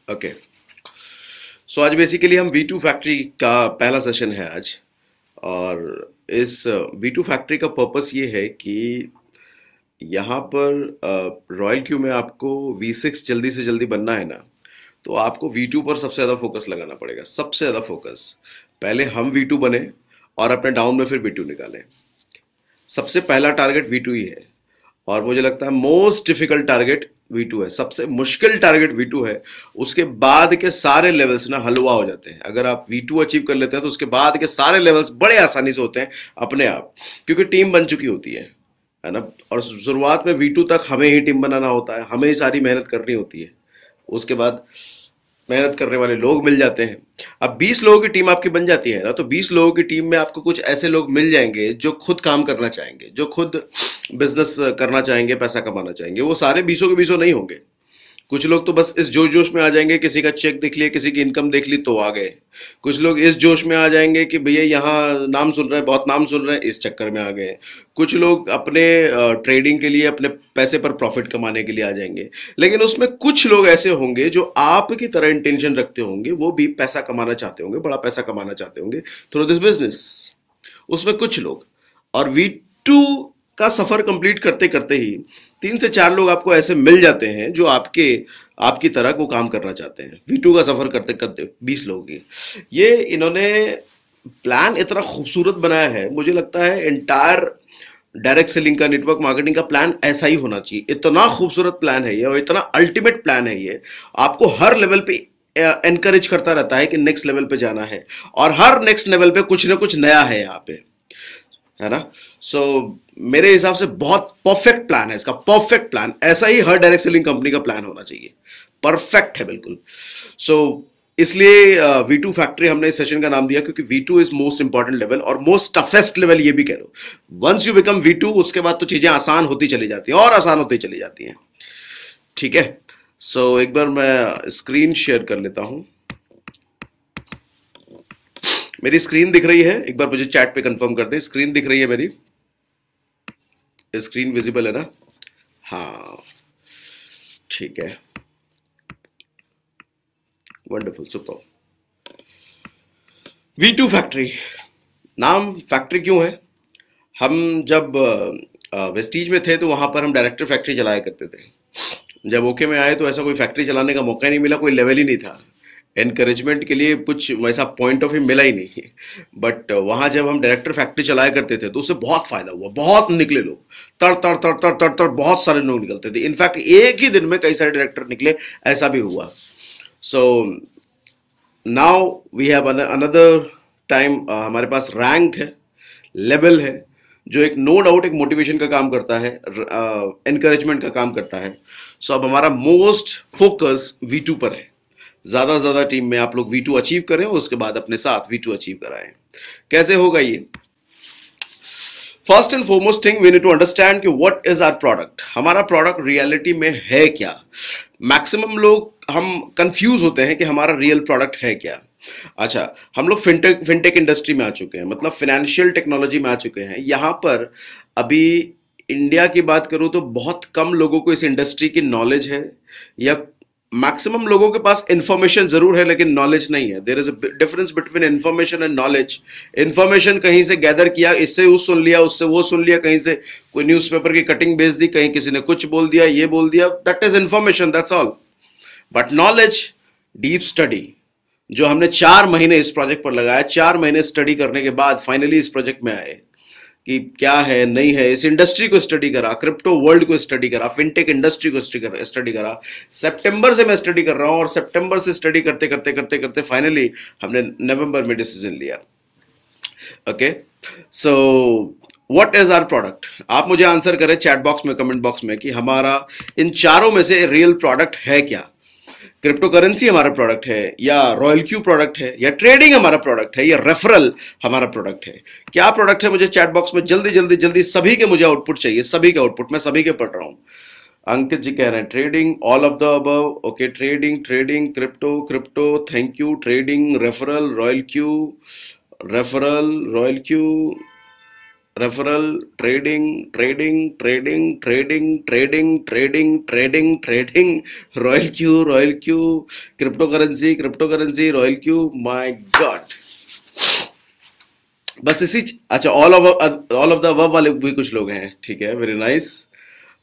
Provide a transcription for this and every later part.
Okay. सो आज basically हम V2 factory का पहला सेशन है आज। और इस V2 फैक्ट्री का पर्पस ये है कि यहाँ पर रॉयल क्यू में आपको V6 जल्दी से जल्दी बनना है ना, तो आपको V2 पर सबसे ज़्यादा फोकस लगाना पड़ेगा, सबसे ज़्यादा फोकस। पहले हम V2 बने और अपने डाउन में फिर V2 निकालें। सबसे पहला टारगेट V2 ही है, और मुझे लगता है मोस्ट डिफिकल्ट टारगेट V2 है, सबसे मुश्किल टारगेट V2 है। उसके बाद के सारे लेवल्स ना हलवा हो जाते हैं। अगर आप V2 अचीव कर लेते हैं तो उसके बाद के सारे लेवल्स बड़े आसानी से होते हैं अपने आप, क्योंकि टीम बन चुकी होती है ना। और शुरुआत में V2 तक हमें ही टीम बनाना होता है, हमें ही सारी मेहनत करनी होती है। उसके बाद मेहनत करने वाले लोग मिल जाते हैं। अब 20 लोगों की टीम आपकी बन जाती है ना, तो 20 लोगों की टीम में आपको कुछ ऐसे लोग मिल जाएंगे जो खुद काम करना चाहेंगे, जो खुद बिजनेस करना चाहेंगे, पैसा कमाना चाहेंगे। वो सारे 20 के 20 नहीं होंगे। कुछ लोग तो बस इस जोश जोश में आ जाएंगे, किसी का चेक देख लिया, किसी की इनकम देख ली तो आ गए। कुछ लोग इस जोश में आ जाएंगे कि भैया यहाँ नाम सुन रहे हैं, बहुत नाम सुन रहे हैं, इस चक्कर में आ गए। कुछ लोग अपने ट्रेडिंग के लिए, अपने पैसे पर प्रॉफिट कमाने के लिए आ जाएंगे। लेकिन उसमें कुछ लोग ऐसे होंगे जो आपकी तरह इंटेंशन रखते होंगे, वो भी पैसा कमाना चाहते होंगे, बड़ा पैसा कमाना चाहते होंगे थ्रू दिस बिजनेस। उसमें कुछ लोग, और V2 का सफर कंप्लीट करते करते ही 3 से 4 लोग आपको ऐसे मिल जाते हैं जो आपकी तरह को काम करना चाहते हैं। V2 का सफर करते करते 20 लोगों की ये इन्होंने प्लान इतना खूबसूरत बनाया है। मुझे लगता है एंटायर डायरेक्ट सेलिंग का, नेटवर्क मार्केटिंग का प्लान ऐसा ही होना चाहिए। इतना खूबसूरत प्लान है ये, और इतना अल्टीमेट प्लान है ये। आपको हर लेवल पे एनकरेज करता रहता है कि नेक्स्ट लेवल पे जाना है, और हर नेक्स्ट लेवल पे कुछ ना कुछ नया है यहाँ पे, है ना। सो मेरे हिसाब से बहुत परफेक्ट प्लान है इसका, परफेक्ट प्लान। ऐसा ही हर डायरेक्ट सेलिंग कंपनी का प्लान होना चाहिए, परफेक्ट है बिल्कुल। सो इसलिए V2 फैक्ट्री हमने इस सेशन का नाम दिया, क्योंकि V2 is most important level और मोस्ट टफेस्ट लेवल, ये भी कह लो। वंस यू बिकम V2, उसके बाद तो चीजें आसान होती चली जाती हैं और आसान होती चली जाती हैं। ठीक है। सो एक बार मैं स्क्रीन शेयर कर लेता हूं। मेरी स्क्रीन दिख रही है? एक बार मुझे चैट पे कंफर्म कर दे, स्क्रीन दिख रही है मेरी? स्क्रीन विजिबल है ना? हाँ, ठीक है, वंडरफुल, सुपर। V2 फैक्ट्री नाम फैक्ट्री क्यों है? हम जब वेस्टीज में थे तो वहां पर हम डायरेक्टर फैक्ट्री चलाया करते थे। जब ओके में आए तो ऐसा कोई फैक्ट्री चलाने का मौका ही नहीं मिला, कोई लेवल ही नहीं था। एनकरेजमेंट के लिए कुछ वैसा पॉइंट ऑफ व्यू मिला ही नहीं। बट वहाँ जब हम डायरेक्टर फैक्ट्री चलाया करते थे तो उससे बहुत फायदा हुआ, बहुत निकले लोग। तड़ तड़ तड़ तड़ तड़ तड़ बहुत सारे लोग निकलते थे। इनफैक्ट एक ही दिन में कई सारे डायरेक्टर निकले, ऐसा भी हुआ। So now we have another time, हमारे पास रैंक है, लेवल है, जो एक नो डाउट एक मोटिवेशन का काम करता है, एनकरेजमेंट का काम करता है। सो अब हमारा मोस्ट फोकस V2 पर है। ज्यादा से ज्यादा टीम में आप लोग V2 अचीव करें और उसके बाद अपने साथ V2 अचीव कराएं। कैसे होगा ये? First and foremost thing we need to understand कि व्हाट इज आवर प्रोडक्ट। हमारा प्रोडक्ट रियलिटी में है क्या? मैक्सिमम लोग हम कंफ्यूज होते हैं कि हमारा रियल प्रोडक्ट है क्या। अच्छा, हम लोग फिनटेक इंडस्ट्री में आ चुके हैं, मतलब फाइनेंशियल टेक्नोलॉजी में आ चुके हैं। यहाँ पर अभी इंडिया की बात करूं तो बहुत कम लोगों को इस इंडस्ट्री की नॉलेज है, या मैक्सिमम लोगों के पास इंफॉर्मेशन जरूर है लेकिन नॉलेज नहीं है। There is a difference between information and knowledge. Information कहीं से गैदर किया, इससे वो सुन लिया, उससे वो सुन लिया, कहीं से कोई न्यूज़पेपर की कटिंग भेज दी, कहीं किसी ने कुछ बोल दिया, ये बोल दिया, that is information, that's all. But knowledge, deep study, जो हमने 4 महीने इस प्रोजेक्ट पर लगाया, 4 महीने स्टडी करने के बाद फाइनली इस प्रोजेक्ट में आए कि क्या है, नहीं है, इस इंडस्ट्री को स्टडी करा, क्रिप्टो वर्ल्ड को स्टडी करा, फिनटेक इंडस्ट्री को स्टडी करा। सितंबर से मैं स्टडी कर रहा हूं, और सितंबर से स्टडी करते करते करते करते फाइनली हमने नवंबर में डिसीजन लिया। Okay, so what is our product? आप मुझे आंसर करें चैट बॉक्स में, कमेंट बॉक्स में, कि हमारा इन चारों में से रियल प्रोडक्ट है क्या? क्रिप्टो करेंसी हमारा प्रोडक्ट है, या रॉयल क्यू प्रोडक्ट है, या ट्रेडिंग हमारा प्रोडक्ट है, या रेफरल हमारा प्रोडक्ट है? क्या प्रोडक्ट है? मुझे चैट बॉक्स में जल्दी जल्दी जल्दी सभी के मुझे आउटपुट चाहिए, सभी के आउटपुट, मैं सभी के पढ़ रहा हूं। अंकित जी कह रहे हैं trading, all of the above. Okay, trading, trading, crypto, crypto, thank you, trading, referral, royal Q, referral, royal Q, referral, trading, trading, trading, trading, trading, trading, trading, trading, royal Q, royal Q, crypto currency, crypto currency, royal Q, my God. बस अच्छा, all of the above वाले भी कुछ लोग हैं, ठीक है, very nice.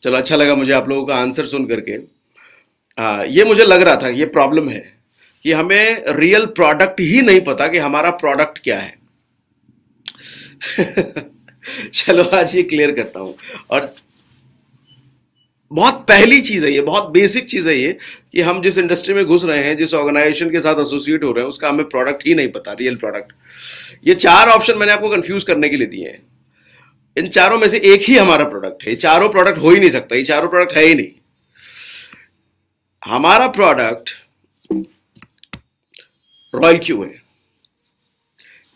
चलो, अच्छा लगा मुझे आप लोगों का आंसर सुन करके। ये मुझे लग रहा था ये प्रॉब्लम है कि हमें रियल प्रोडक्ट ही नहीं पता कि हमारा प्रोडक्ट क्या है। चलो, आज ये क्लियर करता हूं। और बहुत पहली चीज है ये, बहुत बेसिक चीज है ये, कि हम जिस इंडस्ट्री में घुस रहे हैं, जिस ऑर्गेनाइजेशन के साथ एसोसिएट हो रहे हैं, उसका हमें प्रोडक्ट ही नहीं पता, रियल प्रोडक्ट। ये 4 ऑप्शन मैंने आपको कंफ्यूज करने के लिए दिए हैं। इन चारों में से एक ही हमारा प्रोडक्ट है। ये चारों प्रोडक्ट हो ही नहीं सकता, ये चारों प्रोडक्ट है ही नहीं। हमारा प्रोडक्ट रॉयल क्यू है।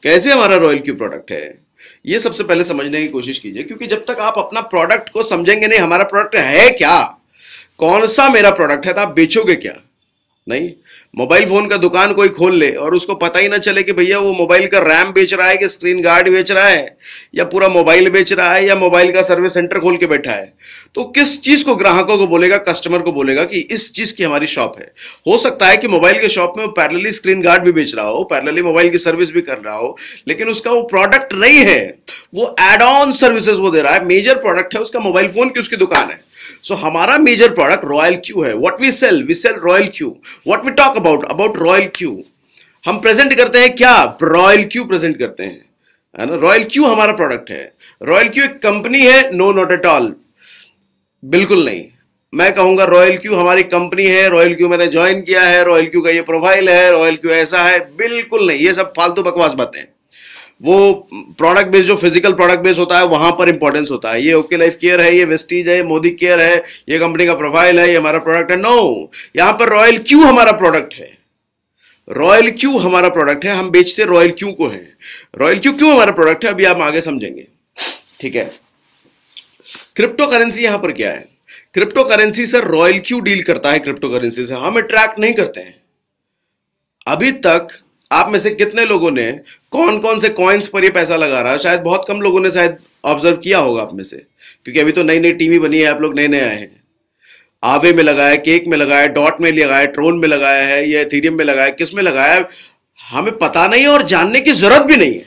कैसे हमारा रॉयल क्यू प्रोडक्ट है, ये सबसे पहले समझने की कोशिश कीजिए, क्योंकि जब तक आप अपना प्रोडक्ट को समझेंगे नहीं, हमारा प्रोडक्ट है क्या, कौन सा मेरा प्रोडक्ट है, तो आप बेचोगे क्या? नहीं। मोबाइल फोन का दुकान कोई खोल ले और उसको पता ही ना चले कि भैया वो मोबाइल का रैम बेच रहा है कि स्क्रीन गार्ड बेच रहा है या पूरा मोबाइल बेच रहा है या मोबाइल का सर्विस सेंटर खोल के बैठा है, तो किस चीज को ग्राहकों को बोलेगा, कस्टमर को बोलेगा कि इस चीज की हमारी शॉप है। हो सकता है कि मोबाइल के शॉप में वो पैरेलली स्क्रीन गार्ड भी बेच रहा हो, पैरेलली मोबाइल की सर्विस भी कर रहा हो, लेकिन उसका वो प्रोडक्ट नहीं है, वो एड ऑन सर्विसेज वो दे रहा है। मेजर प्रोडक्ट है उसका मोबाइल फोन की उसकी दुकान है। So हमारा मेजर प्रोडक्ट रॉयल क्यू है। What we sell Royal Q. What we talk about Royal Q. हम प्रेजेंट करते हैं क्या? रॉयल क्यू प्रेजेंट करते हैं, है ना। रॉयल क्यू हमारा प्रोडक्ट है। रॉयल क्यू एक कंपनी है? नो, नॉट एट ऑल, बिल्कुल नहीं। मैं कहूंगा रॉयल क्यू हमारी कंपनी है, रॉयल क्यू मैंने ज्वाइन किया है, रॉयल क्यू का ये प्रोफाइल है, रॉयल क्यू ऐसा है, बिल्कुल नहीं। ये सब फालतू बकवास बातें हैं। वो प्रोडक्ट बेस, जो फिजिकल प्रोडक्ट बेस होता है, वहां पर इंपॉर्टेंस होता है। ये ओके लाइफ केयर है, ये वेस्टीज है, मोदी केयर है, ये कंपनी का प्रोफाइल है, ये हमारा प्रोडक्ट है। नो, यहां पर रॉयल क्यू हमारा प्रोडक्ट है। रॉयल क्यू हमारा प्रोडक्ट है, हम बेचते रॉयल क्यू को हैं। रॉयल क्यू क्यों हमारा प्रोडक्ट है, अभी आप आगे समझेंगे, ठीक है। क्रिप्टो करेंसी यहां पर क्या है? क्रिप्टो करेंसी से रॉयल क्यू डील करता है, क्रिप्टो करेंसी से हम अट्रैक्ट नहीं करते हैं। अभी तक आप में से कितने लोगों ने कौन कौन से कॉइन्स पर ये पैसा लगा रहा है? शायद बहुत कम लोगों ने शायद ऑब्जर्व किया होगा आप में से, क्योंकि अभी तो नई नई टीवी बनी है, आप लोग नए नए आए हैं। आवे में लगाया, केक में लगाया, डॉट में लगाया, ट्रोन में लगाया है, या एथेरियम में लगाया, किस में लगाया है हमें पता नहीं है और जानने की जरूरत भी नहीं है।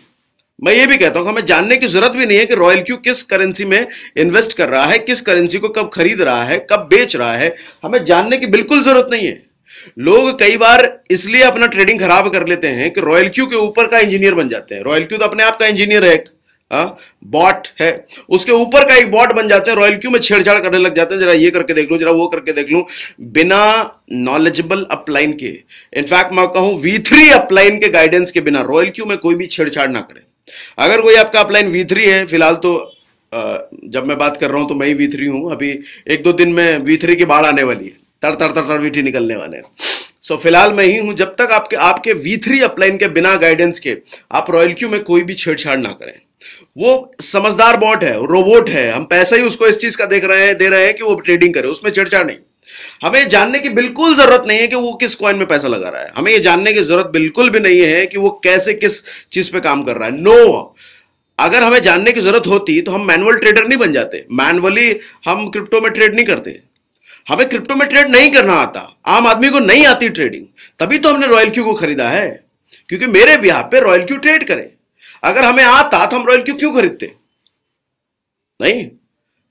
मैं ये भी कहता हूं हमें जानने की जरूरत भी नहीं है कि रॉयल क्यू किस करेंसी में इन्वेस्ट कर रहा है, किस करेंसी को कब खरीद रहा है, कब बेच रहा है, हमें जानने की बिल्कुल जरूरत नहीं है। लोग कई बार इसलिए अपना ट्रेडिंग खराब कर लेते हैं कि रॉयल क्यू के ऊपर का इंजीनियर बन जाते हैं। रॉयल क्यू तो अपने आप का इंजीनियर है, बॉट है, उसके ऊपर का एक बॉट बन जाते हैं, रॉयल क्यू में छेड़छाड़ करने लग जाते हैं, जरा ये करके देख लूं, जरा वो करके देख लूं, बिना नॉलेजेबल अपलाइन के। इनफैक्ट मैं कहूं V3 अपलाइन के गाइडेंस के बिना रॉयल क्यू में कोई भी छेड़छाड़ ना करे। अगर कोई आपका अपलाइन V3 है, फिलहाल तो जब मैं बात कर रहा हूं तो मैं ही V3 हूं, अभी 1-2 दिन में V3 की बाढ़ आने वाली है, तर तर तर तर वीटी निकलने वाले हैं। सो फिलहाल मैं ही हूं। जब तक आपके V3 अपलाइन के बिना गाइडेंस के आप रॉयल क्यू में कोई भी छेड़छाड़ ना करें। वो समझदार बॉट है, रोबोट है, हम पैसा ही उसको इस चीज का दे रहे हैं कि वो ट्रेडिंग करे, उसमें छेड़छाड़ नहीं। हमें जानने की बिल्कुल जरूरत नहीं है कि वो किस कॉइन में पैसा लगा रहा है, हमें ये जानने की जरूरत बिल्कुल भी नहीं है कि वो कैसे किस चीज पे काम कर रहा है। नो, अगर हमें जानने की जरूरत होती तो हम मैनुअल ट्रेडर नहीं बन जाते, मैनुअली हम क्रिप्टो में ट्रेड नहीं करते। हमें क्रिप्टो में ट्रेड नहीं करना आता, आम आदमी को नहीं आती ट्रेडिंग, तभी तो हमने रॉयल क्यू को खरीदा है, क्योंकि मेरे बिहाफ पे रॉयल क्यू ट्रेड करे। अगर हमें आता तो हम रॉयल क्यू क्यों खरीदते? नहीं,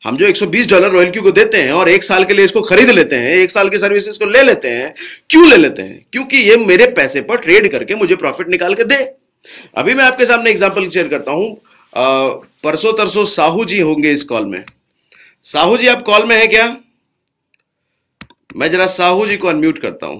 हम जो $120 रॉयल क्यू को देते हैं और 1 साल के लिए इसको खरीद लेते हैं, 1 साल की सर्विसेज को ले लेते हैं, क्यों ले लेते हैं? क्योंकि ये मेरे पैसे पर ट्रेड करके मुझे प्रॉफिट निकाल के दे। अभी मैं आपके सामने एग्जांपल शेयर करता हूं। परसों तरसों साहू जी होंगे इस कॉल में। साहू जी आप कॉल में है क्या? मैं जरा साहू जी को अनम्यूट करता हूं।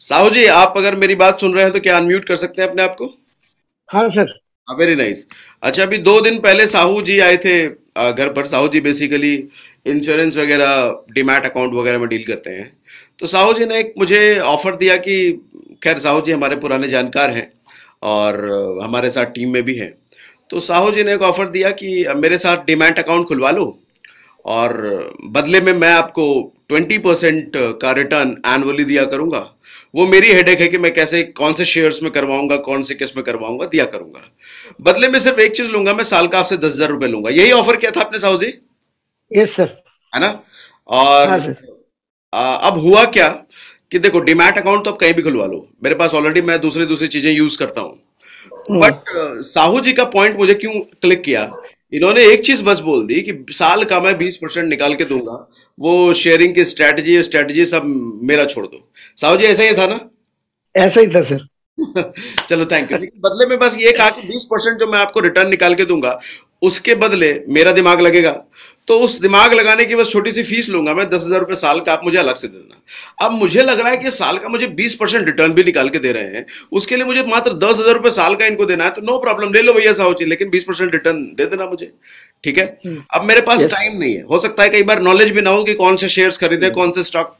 साहू जी, आप अगर मेरी बात सुन रहे हैं तो क्या अनम्यूट कर सकते हैं अपने आप को? हाँ सर। Very nice. अच्छा, अभी 2 दिन पहले साहू जी आए थे घर पर। साहू जी बेसिकली इंश्योरेंस वगैरह, डीमैट अकाउंट वगैरह में डील करते हैं। तो साहू जी ने एक मुझे ऑफर दिया कि, खैर साहू जी हमारे पुराने जानकार हैं और हमारे साथ टीम में भी हैं। तो साहू जी ने एक ऑफर दिया कि मेरे साथ डीमैट अकाउंट खुलवा लो और बदले में मैं आपको 20% का रिटर्न एनुअली दिया करूंगा। वो मेरी हेडेक है कि मैं कैसे कौन से शेयर्स में करवाऊंगा, कौन से किस में करवाऊंगा, दिया करूंगा। बदले में सिर्फ एक चीज लूंगा, मैं साल का आपसे 10,000 रुपए लूंगा। यही ऑफर किया था आपने साहू जी, यस सर। है ना? और हाँ सर। अब हुआ क्या कि देखो, डीमैट अकाउंट तो आप कहीं भी खुलवा लो, मेरे पास ऑलरेडी मैं दूसरी दूसरी चीजें यूज करता हूं। हम्म, बट साहू जी का पॉइंट मुझे क्यों क्लिक किया, इन्होंने एक चीज बस बोल दी कि साल का मैं 20% निकाल के दूंगा, वो शेयरिंग की स्ट्रेटजी सब मेरा छोड़ दो। साहू जी ऐसा ही था ना? ऐसा ही था सर। चलो थैंक यू। लेकिन बदले में बस ये कहा कि 20% जो मैं आपको रिटर्न निकाल के दूंगा, उसके बदले मेरा दिमाग लगेगा। तो उस दिमाग लगाने की बस छोटी सी फीस लूंगा मैं, 10,000 रुपए साल का, आप मुझे अलग से दे देना। अब मुझे लग रहा है कि साल का मुझे 20% रिटर्न भी निकाल के दे रहे हैं, उसके लिए मुझे मात्र 10,000 रुपए साल का इनको देना है, तो नो प्रॉब्लम, ले लो भैया साहू जी, लेकिन 20% रिटर्न दे देना मुझे। ठीक है। अब मेरे पास यस। टाइम नहीं है, हो सकता है कई बार नॉलेज भी ना हो कि कौन से शेयर्स खरीदे, कौन से स्टॉक,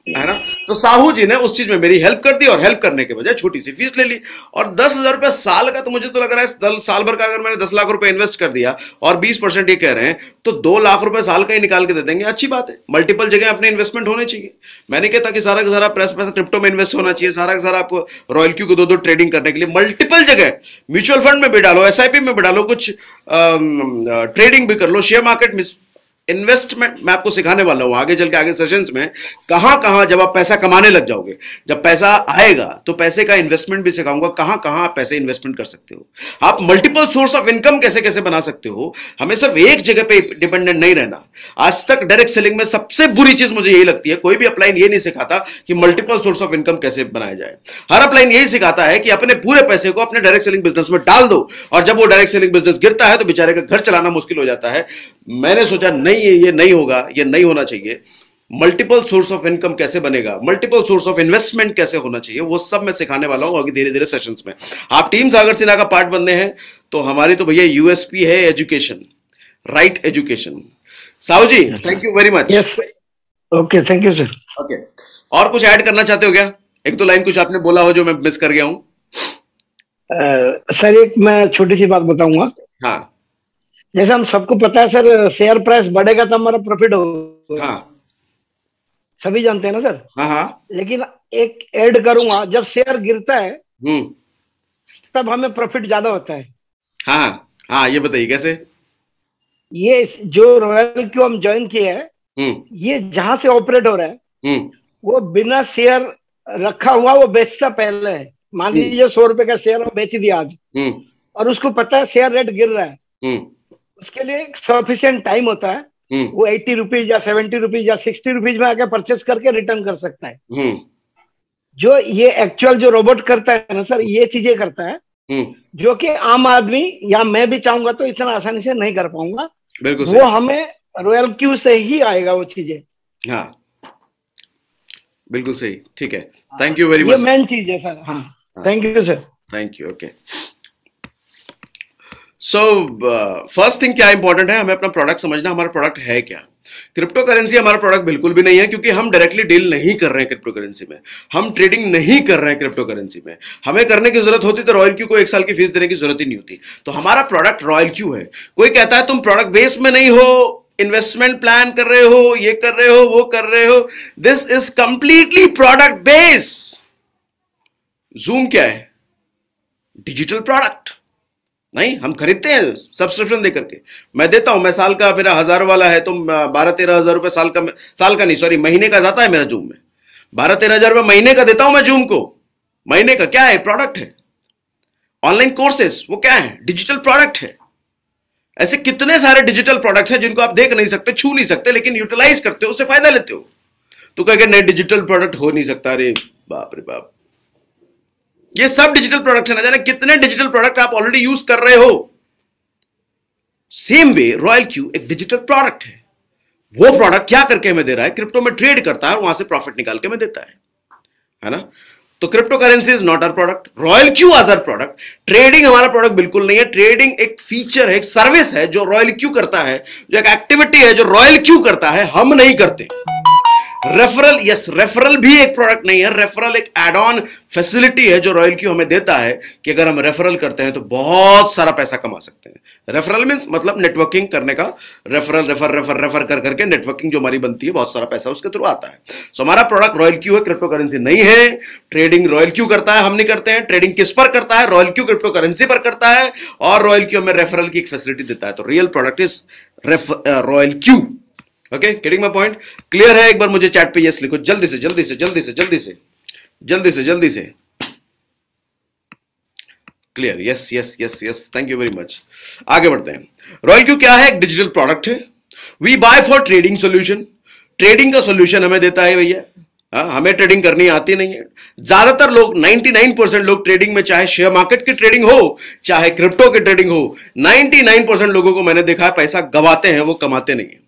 है ना? तो साहू जी ने उस चीज में मेरी हेल्प कर दी, और हेल्प करने के बजाय छोटी सी फीस ले ली। और 10,000 रुपए साल का, तो मुझे तो लग रहा है साल भर का अगर मैंने 10 लाख रुपए इन्वेस्ट कर दिया और 20% ये कह रहे हैं, तो 2 लाख रुपए साल का ही निकाल के दे देंगे। अच्छी बात है, मल्टीपल जगह अपने इन्वेस्टमेंट होने चाहिए। मैंने कहता कि सारा का सारा पैसा क्रिप्टो में इन्वेस्ट होना चाहिए, सारा का सारा आपको रॉयल क्यू को दो ट्रेडिंग करने के लिए मल्टीपल जगह म्यूचुअल फंड में भी डालो, एसआईपी में भी डालो, कुछ ट्रेडिंग भी कर लो, शेयर मार्केट में इन्वेस्टमेंट मैं आपको सिखाने वाला हूं आगे चल के, आगे सेशंस में, कहां कहां जब आप पैसा कमाने लग जाओगे, जब पैसा आएगा तो पैसे का इन्वेस्टमेंट भी सिखाऊंगा, कहां कहां आप पैसे इन्वेस्टमेंट कर सकते हो, आप मल्टीपल सोर्स ऑफ इनकम कैसे कैसे बना सकते हो। हमें सिर्फ एक जगह पे डिपेंडेंट नहीं रहना। आज तक डायरेक्ट सेलिंग में सबसे बुरी चीज मुझे यही लगती है, कोई भी अपलाइन ये नहीं सिखाता कि मल्टीपल सोर्स ऑफ इनकम कैसे बनाया जाए। हर अपलाइन यही सिखाता है कि अपने पूरे पैसे को अपने डायरेक्ट सेलिंग बिजनेस में डाल दो, और जब वो डायरेक्ट सेलिंग बिजनेस गिरता है तो बेचारे का घर चलाना मुश्किल हो जाता है। मैंने सोचा नहीं, ये नहीं होगा, ये नहीं होना चाहिए। मल्टीपल सोर्स ऑफ इनकम कैसे बनेगा, मल्टीपल सोर्स ऑफ इन्वेस्टमेंट कैसे होना चाहिए, वो सब मैं सिखाने वाला हूं आगे धीरे धीरे सेशंस में। आप टीम सागर सिन्हा का पार्ट बनने हैं तो हमारी तो भैया यूएसपी है education, right education. Sahu ji thank you very much. Yes. Okay, thank you sir. Okay, और कुछ ऐड करना चाहते हो क्या? एक दो लाइन कुछ आपने बोला हो जो मैं मिस कर गया हूं। सर एक मैं छोटी सी बात बताऊंगा। हाँ जैसे हम सबको पता है सर, शेयर प्राइस बढ़ेगा तो हमारा प्रॉफिट होगा, हाँ सभी जानते हैं ना सर। हाँ हाँ। लेकिन एक ऐड करूंगा, जब शेयर गिरता है हम्म। तब हमें प्रॉफिट ज्यादा होता है। हाँ हाँ, ये बताइए कैसे? ये जो रॉयल क्यू हम ज्वाइन किए हैं, हम्म ये जहां से ऑपरेट हो रहा है, हम्म वो बिना शेयर रखा हुआ वो बेचता पहले है। मान हम्म लीजिए 100 रुपए का शेयर वो बेच दिया आज, हम्म और उसको पता है शेयर रेट गिर रहा है, हम्म उसके लिए सफिशियंट टाइम होता है। हम्म वो 80 रुपीज या 70 रुपीज या 60 रुपीज में आके परचेस करके रिटर्न कर सकता है। हम्म जो ये एक्चुअल जो रोबोट करता है ना सर, ये चीजें करता है हम्म। जो कि आम आदमी या मैं भी चाहूंगा तो इतना आसानी से नहीं कर पाऊंगा। बिल्कुल वो सही। हमें रॉयल क्यू से ही आएगा वो चीजें। हाँ बिल्कुल सही, ठीक है। थैंक यू वेरी ये मच। मेन चीज है सर। हाँ, thank you sir. Thank you. Okay, so first thing क्या इंपॉर्टेंट है, हमें अपना प्रोडक्ट समझना, हमारा प्रोडक्ट है क्या। क्रिप्टो करेंसी हमारा प्रोडक्ट बिल्कुल भी नहीं है, क्योंकि हम डायरेक्टली डील नहीं कर रहे हैं क्रिप्टो करेंसी में, हम ट्रेडिंग नहीं कर रहे हैं क्रिप्टो करेंसी में। हमें करने की जरूरत होती तो रॉयल क्यू को 1 साल की फीस देने की जरूरत ही नहीं होती। तो हमारा प्रोडक्ट रॉयल क्यू है। कोई कहता है तुम प्रोडक्ट बेस में नहीं हो, इन्वेस्टमेंट प्लान कर रहे हो, ये कर रहे हो, वो कर रहे हो, this is completely product base. Zoom क्या है? डिजिटल प्रोडक्ट नहीं, हम खरीदते हैं सब्सक्रिप्शन देकर के। मैं देता हूं, मैं साल का, मेरा 1,000 वाला है तो 12-13 हजार रुपए साल का नहीं, सॉरी, महीने का जाता है मेरा जूम में। 12-13 हजार रुपए महीने का देता हूं मैं जूम को। महीने का क्या है? प्रोडक्ट है। ऑनलाइन कोर्सेस वो क्या है? डिजिटल प्रोडक्ट है। ऐसे कितने सारे डिजिटल प्रोडक्ट हैं जिनको आप देख नहीं सकते, छू नहीं सकते, लेकिन यूटिलाइज करते हो, उससे फायदा लेते हो। तो कहेंगे नहीं डिजिटल प्रोडक्ट हो नहीं सकता। अरे बाप रे बाप, ये सब डिजिटल प्रोडक्ट है। ना जाने कितने डिजिटल प्रोडक्ट आप ऑलरेडी यूज कर रहे हो। सेम वे रॉयल क्यू एक डिजिटल प्रोडक्ट है। वो प्रोडक्ट क्या करके हमें दे रहा है? क्रिप्टो में ट्रेड करता है और वहां से प्रॉफिट निकाल के हमें देता है ना? तो cryptocurrency is not our product, Royal Q as our product. Trading हमारा प्रोडक्ट बिल्कुल नहीं है। ट्रेडिंग एक फीचर है, एक सर्विस है जो रॉयल क्यू करता है, जो एक एक्टिविटी है जो रॉयल क्यू करता है, हम नहीं करते। रेफरल, यस, रेफरल भी एक प्रोडक्ट नहीं है, रेफरल एक एड ऑन फैसिलिटी है जो रॉयल क्यू हमें देता है कि अगर हम रेफरल करते हैं तो बहुत सारा पैसा कमा सकते हैं। रेफरल मींस मतलब नेटवर्किंग करने का, रेफरल, रेफर रेफर रेफर कर करके नेटवर्किंग जो हमारी बनती है, बहुत सारा पैसा उसके थ्रू आता है। सो हमारा प्रोडक्ट रॉयल क्यू है, क्रिप्टो करेंसी नहीं है। ट्रेडिंग रॉयल क्यू करता है, हम नहीं करते हैं। ट्रेडिंग किस पर करता है? रॉयल क्यू क्रिप्टो करेंसी पर करता है, और रॉयल क्यू हमें रेफरल की एक फैसिलिटी देता है। तो real product is royal Q. Okay, getting my point? Clear है? एक बार मुझे चैट पे यस लिखो, जल्दी से जल्दी से जल्दी से जल्दी से जल्दी से जल्दी से। Clear? Yes yes yes yes, thank you very much. आगे बढ़ते हैं। रॉयल क्यू क्या है? एक डिजिटल प्रोडक्ट है। We buy for trading solution. Trading का सोल्यूशन हमें देता है भैया। हमें ट्रेडिंग करनी आती नहीं है। ज्यादातर लोग, 99% लोग ट्रेडिंग में, चाहे शेयर मार्केट की ट्रेडिंग हो चाहे क्रिप्टो की ट्रेडिंग हो, 99% लोगों को मैंने देखा है पैसा गवाते हैं, वो कमाते नहीं है।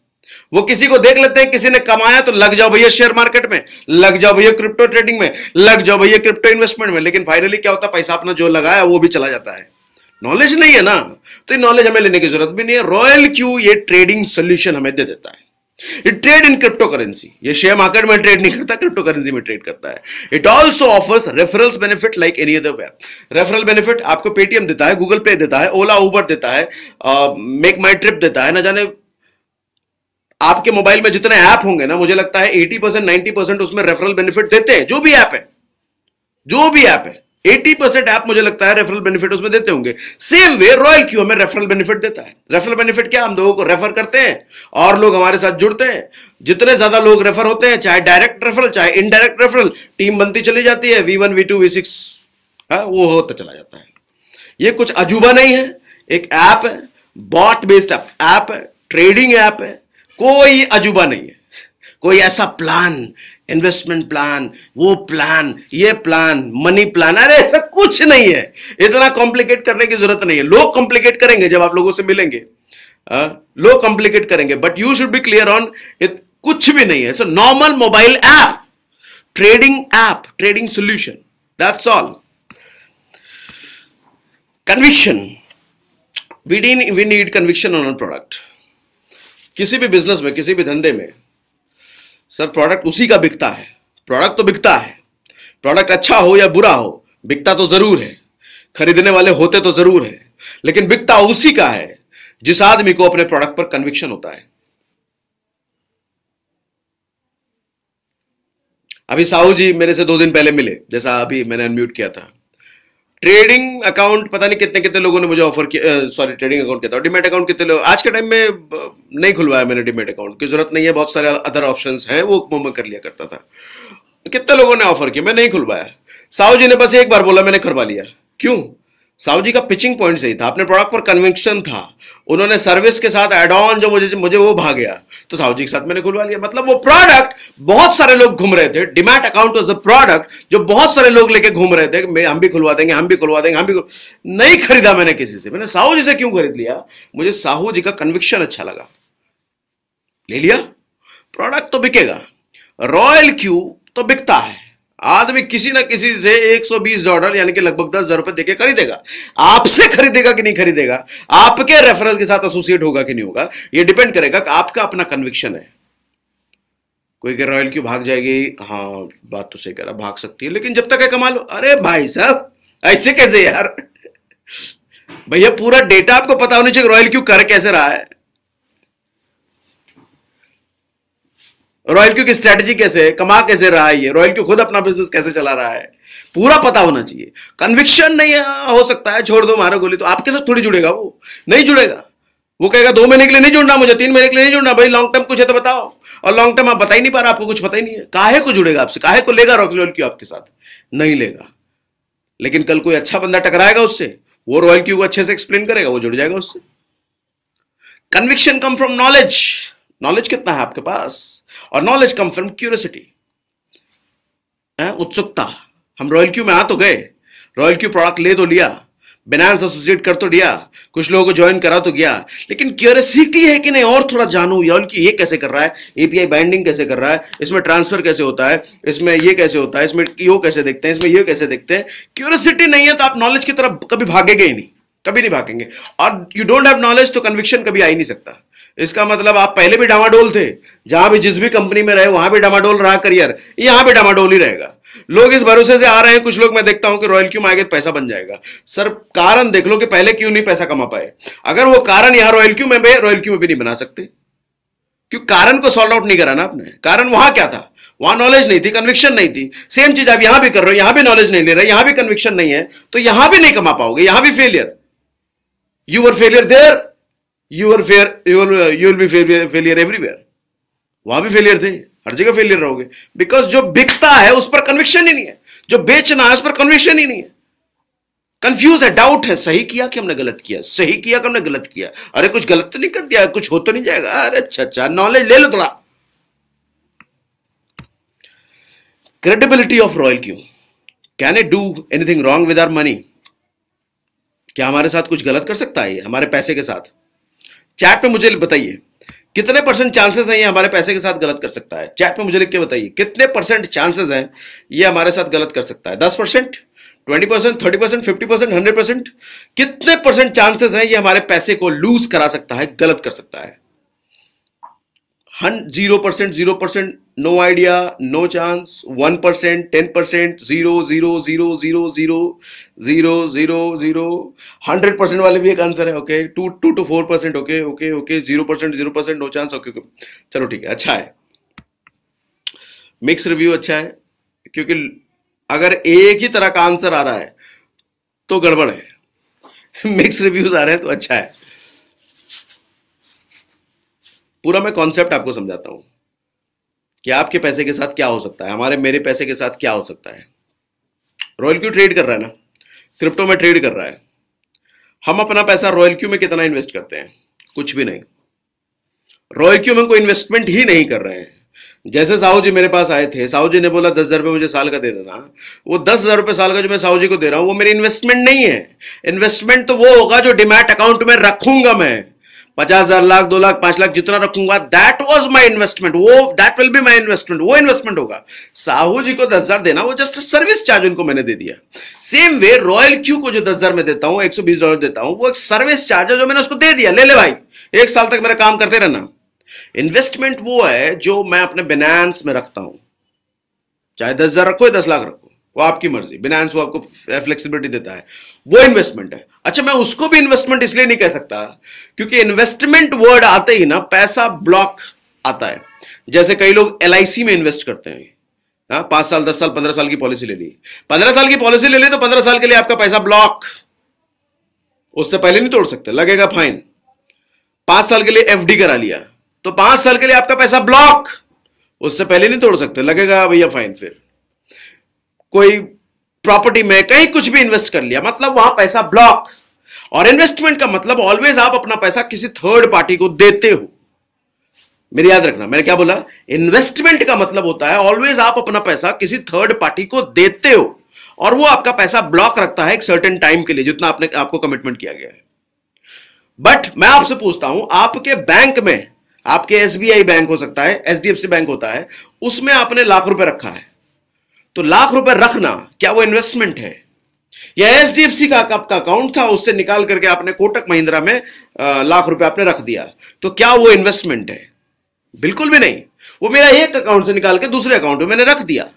वो किसी को देख लेते हैं, किसी ने कमाया तो लग जाओ भैया शेयर मार्केट में, लग जाओ भैया क्रिप्टो ट्रेडिंग में, लग जाओ भैया क्रिप्टो इन्वेस्टमेंट में, लेकिन फाइनली क्या होता है? पैसा अपना जो लगाया वो भी चला जाता है। नॉलेज नहीं है ना, तो ये नॉलेज हमें लेने की जरूरत भी नहीं है। रॉयल क्यू ये ट्रेडिंग सोल्यूशन हमें दे देता है। It trade in crypto currency. ये शेयर मार्केट में ट्रेड नहीं करता, क्रिप्टो करेंसी में ट्रेड करता है। It also offers referrals benefit like any other web. Referral benefit आपको पेटीएम देता है, गूगल पे देता है, ओला उबर देता है, मेक माई ट्रिप देता है। ना जाने आपके मोबाइल में जितने ऐप होंगे ना, मुझे लगता है 80% 90% उसमें रेफरल बेनिफिट देते हैं। जो भी ऐप है, जो भी ऐप है, 80% ऐप मुझे लगता है रेफरल बेनिफिट उसमें देते होंगे। सेम वे रॉयल क्यू हमें रेफरल बेनिफिट देता है। रेफरल बेनिफिट क्या? हम लोगों को रेफर करते हैं और लोग हमारे साथ जुड़ते हैं। जितने ज्यादा लोग रेफर होते हैं, चाहे डायरेक्ट रेफरल चाहे इनडायरेक्ट रेफरल, टीम बनती चली जाती है। V1 V2 V6 वो होता चला जाता है। ये कुछ अजूबा नहीं है, एक ऐप है, बॉट बेस्ड ऐप है, ट्रेडिंग ऐप है। कोई अजूबा नहीं है, कोई ऐसा प्लान, इन्वेस्टमेंट प्लान, वो प्लान, ये प्लान, मनी प्लान, अरे ऐसा कुछ नहीं है। इतना कॉम्प्लिकेट करने की जरूरत नहीं है। लोग कॉम्प्लिकेट करेंगे जब आप लोगों से मिलेंगे, लोग कॉम्प्लिकेट करेंगे, but you should be clear on it. कुछ भी नहीं है। So normal mobile app, trading solution, that's all. Conviction, we need conviction on product. किसी भी बिजनेस में, किसी भी धंधे में सर प्रोडक्ट उसी का बिकता है। प्रोडक्ट तो बिकता है, प्रोडक्ट अच्छा हो या बुरा हो, बिकता तो जरूर है, खरीदने वाले होते तो जरूर है, लेकिन बिकता उसी का है जिस आदमी को अपने प्रोडक्ट पर कन्विक्शन होता है। अभी साहू जी मेरे से 2 दिन पहले मिले, जैसा अभी मैंने अनम्यूट किया था। ट्रेडिंग अकाउंट पता नहीं कितने कितने लोगों ने मुझे ऑफर किया, सॉरी ट्रेडिंग अकाउंट कहता हूं, डिमेट अकाउंट कितने लोग, आज के टाइम में नहीं खुलवाया मैंने डिमेट अकाउंट की जरूरत नहीं है, बहुत सारे अदर ऑप्शंस हैं, वो मैं कर लिया करता था। कितने लोगों ने ऑफर किया, मैं नहीं खुलवाया। साहू जी ने बस एक बार बोला, मैंने करवा लिया। क्यों? साहू जी का पिचिंग पॉइंट सही था, अपने प्रोडक्ट पर कन्विक्शन था, उन्होंने सर्विस के साथ एड ऑन जो मुझे वो भा गया, तो साहू जी के साथ मैंने खुलवा लिया। मतलब वो प्रोडक्ट बहुत सारे लोग घूम रहे थे, demat account was a product जो बहुत सारे लोग लेके घूम रहे थे, हम भी खुलवा देंगे, हम भी खुलवा देंगे, हम भी नहीं खरीदा मैंने किसी से। मैंने साहू जी से क्यों खरीद लिया? मुझे साहू जी का कन्विक्शन अच्छा लगा, ले लिया। प्रोडक्ट तो बिकेगा, रॉयल क्यू तो बिकता है। आदमी किसी ना किसी से $120 यानी कि लगभग 10,000 रुपए देके खरीदेगा। आपसे खरीदेगा कि नहीं खरीदेगा, आपके रेफरल के साथ एसोसिएट होगा कि नहीं होगा, ये डिपेंड करेगा कि आपका अपना कन्विक्शन है। कोई कह रॉयल क्यू भाग जाएगी, हाँ बात तो सही कह रहा, भाग सकती है, लेकिन जब तक है कमा लो। अरे भाई साहब ऐसे कैसे यार? भैया पूरा डेटा आपको पता होना चाहिए, रॉयल क्यू कर कैसे रहा है, रॉयल क्यू की स्ट्रेटजी कैसे है, कमा कैसे रहा है, ये रॉयल क्यू खुद अपना बिजनेस कैसे चला रहा है, पूरा पता होना चाहिए। कन्विक्शन नहीं हो सकता है, छोड़ दो मारो गोली, तो आपके साथ थोड़ी जुड़ेगा, वो नहीं जुड़ेगा। वो कहेगा 2 महीने के लिए नहीं जुड़ना, मुझे 3 महीने के लिए नहीं जुड़ना, भाई लॉन्ग टर्म कुछ है तो बताओ। और लॉन्ग टर्म आप बता ही नहीं पा रहा, आपको कुछ पता ही नहीं है, काहे को जुड़ेगा आपसे, काहे को लेगा रॉयल क्यू आपके साथ? नहीं लेगा। लेकिन कल कोई अच्छा बंदा टकराएगा उससे, वो रॉयल क्यू को अच्छे से एक्सप्लेन करेगा, वो जुड़ जाएगा उससे। Conviction come from knowledge. Knowledge कितना है आपके पास? और नॉलेज कम फ्रॉम क्यूरियोसिटी, उत्सुकता। हम रॉयल क्यू में आ तो गए, रॉयल क्यू प्रोडक्ट ले तो लिया, बिनांस एसोसिएट कर तो दिया, कुछ लोगों को ज्वाइन करा तो गया, लेकिन क्यूरियोसिटी है कि नहीं और थोड़ा जानूं, रॉयल क्यू ये कैसे कर रहा है, एपीआई बाइंडिंग कैसे कर रहा है, इसमें ट्रांसफर कैसे होता है, इसमें ये कैसे होता है, इसमें यो कैसे देखते हैं, इसमें ये कैसे देखते हैं। क्यूरियोसिटी नहीं है तो आप नॉलेज की तरफ कभी भागेंगे ही नहीं, कभी नहीं भागेंगे। और यू डोंट हैव नॉलेज तो कन्विक्शन कभी आ ही नहीं सकता। इसका मतलब आप पहले भी डामाडोल थे, जहां भी जिस भी कंपनी में रहे वहां भी डामाडोल रहा करियर, यहां भी डामाडोल ही रहेगा। लोग इस भरोसे से आ रहे हैं, कुछ लोग मैं देखता हूं कि रॉयल क्यू में आगे पैसा बन जाएगा। सर कारण देख लो कि पहले क्यों नहीं पैसा कमा पाए। अगर वो कारण यहां रॉयल क्यू में भी, रॉयल क्यू में भी नहीं बना सकते, क्योंकि कारण को सॉल्व आउट नहीं करा ना आपने। कारण वहां क्या था, वहां नॉलेज नहीं थी, कन्विक्शन नहीं थी। सेम चीज आप यहां भी कर रहे हो, यहां भी नॉलेज नहीं ले रहे, यहां भी कन्विक्शन नहीं है, तो यहां भी नहीं कमा पाओगे, यहां भी failure. You were failure there, you are fair, you will be failure everywhere. वहां भी फेलियर थे, हर जगह फेलियर रहोगे, बिकॉज जो बिकता है उस पर कन्विक्शन ही नहीं है, जो बेचना है उस पर कन्विक्शन ही नहीं है। कंफ्यूज है, डाउट है, सही किया कि हमने गलत किया, सही किया कि हमने गलत किया, अरे कुछ गलत तो नहीं कर दिया, कुछ हो तो नहीं जाएगा, अरे अच्छा अच्छा नॉलेज ले लो थोड़ा। Credibility of Royal Q, can it do anything wrong with our money? क्या हमारे साथ कुछ गलत कर सकता है ये हमारे पैसे के साथ? चैट पे मुझे बताइए कितने परसेंट चांसेस हैं ये हमारे पैसे के साथ गलत कर सकता है। चैट पे मुझे लिख के बताइए कितने परसेंट चांसेस हैं ये हमारे साथ गलत कर सकता है। 10%, 20%, 30%, 50%, 100%? कितने परसेंट चांसेस हैं ये हमारे पैसे को लूज करा सकता है, गलत कर सकता है? 0%, 0%, नो आइडिया, नो चांस, 1%, 10%, 0, 0, 0, 0, 0, 0, 0, 0, 100% वाले भी एक आंसर है। Okay, 2 to 4%, okay okay okay, 0%, 0%, no chance, okay okay, चलो ठीक है, अच्छा है। मिक्स रिव्यू अच्छा है, क्योंकि अगर एक ही तरह का आंसर आ रहा है तो गड़बड़ है। मिक्स रिव्यूज आ रहे हैं तो अच्छा है। पूरा मैं कॉन्सेप्ट आपको समझाता हूं कि आपके पैसे के साथ क्या हो सकता है, हमारे मेरे पैसे के साथ क्या हो सकता है। रॉयल क्यू ट्रेड कर रहा है ना, क्रिप्टो में ट्रेड कर रहा है। हम अपना पैसा रॉयल क्यू में कितना इन्वेस्ट करते हैं? कुछ भी नहीं। रॉयल क्यू में कोई इन्वेस्टमेंट ही नहीं कर रहे हैं। जैसे साहू जी मेरे पास आए थे, साहू जी ने बोला 10,000 रुपये मुझे साल का दे देना। वो 10,000 रुपये साल का जो मैं साहू जी को दे रहा हूं वो मेरी इन्वेस्टमेंट नहीं है। इन्वेस्टमेंट तो वो होगा जो डिमैट अकाउंट में रखूंगा मैं, 50,000, लाख, 2 लाख, 5 लाख जितना रखूंगा, दैट वाज माय इन्वेस्टमेंट, वो that will be my investment, वो इन्वेस्टमेंट होगा। साहू जी को 10,000 देना वो जस्ट सर्विस चार्ज उनको मैंने दे दिया। सेम वे रॉयल क्यू को जो 10,000 में देता हूं, $120 देता हूं, वो एक सर्विस चार्ज है जो मैंने उसको दे दिया, ले ले भाई, 1 साल तक मेरा काम करते रहना। इन्वेस्टमेंट वो है जो मैं अपने बिनांस में रखता हूं, चाहे 10,000 रखो या 10 लाख रखो, वो आपकी मर्जी। बिनांस वो आपको फ्लेक्सिबिलिटी देता है, वो इन्वेस्टमेंट है। अच्छा, मैं उसको भी इन्वेस्टमेंट इसलिए नहीं कह सकता क्योंकि इन्वेस्टमेंट वर्ड आते ही ना पैसा ब्लॉक आता है। जैसे कई लोग LIC में इन्वेस्ट करते हैं, 5 साल, 10 साल, 15 साल की पॉलिसी ले ली, 15 साल की पॉलिसी ले ली तो 15 साल के लिए आपका पैसा ब्लॉक, उससे पहले नहीं तोड़ सकते, लगेगा फाइन। 5 साल के लिए FD करा लिया तो 5 साल के लिए आपका पैसा ब्लॉक, उससे पहले नहीं तोड़ सकते, लगेगा भैया फाइन। फिर कोई प्रॉपर्टी में कहीं कुछ भी इन्वेस्ट कर लिया, मतलब वहां पैसा ब्लॉक। और इन्वेस्टमेंट का मतलब ऑलवेज आप अपना पैसा किसी थर्ड पार्टी को देते हो। मेरी याद रखना, मैंने क्या बोला? इन्वेस्टमेंट का मतलब होता है ऑलवेज आप अपना पैसा किसी थर्ड पार्टी को देते हो और वो आपका पैसा ब्लॉक रखता है एक सर्टेन टाइम के लिए, जितना आपको कमिटमेंट किया गया है। बट मैं आपसे पूछता हूं, आपके बैंक में, आपके SBI बैंक हो सकता है, HDFC बैंक होता है, उसमें आपने लाख रुपए रखा है, तो लाख रुपए रखना क्या वो इन्वेस्टमेंट है? या HDFC का आपका अकाउंट था, उससे निकाल करके आपने कोटक महिंद्रा में लाख रुपए आपने रख दिया, तो क्या वो इन्वेस्टमेंट है? बिल्कुल भी नहीं। वो मेरा एक अकाउंट से निकाल के दूसरे अकाउंट में मैंने रख दिया,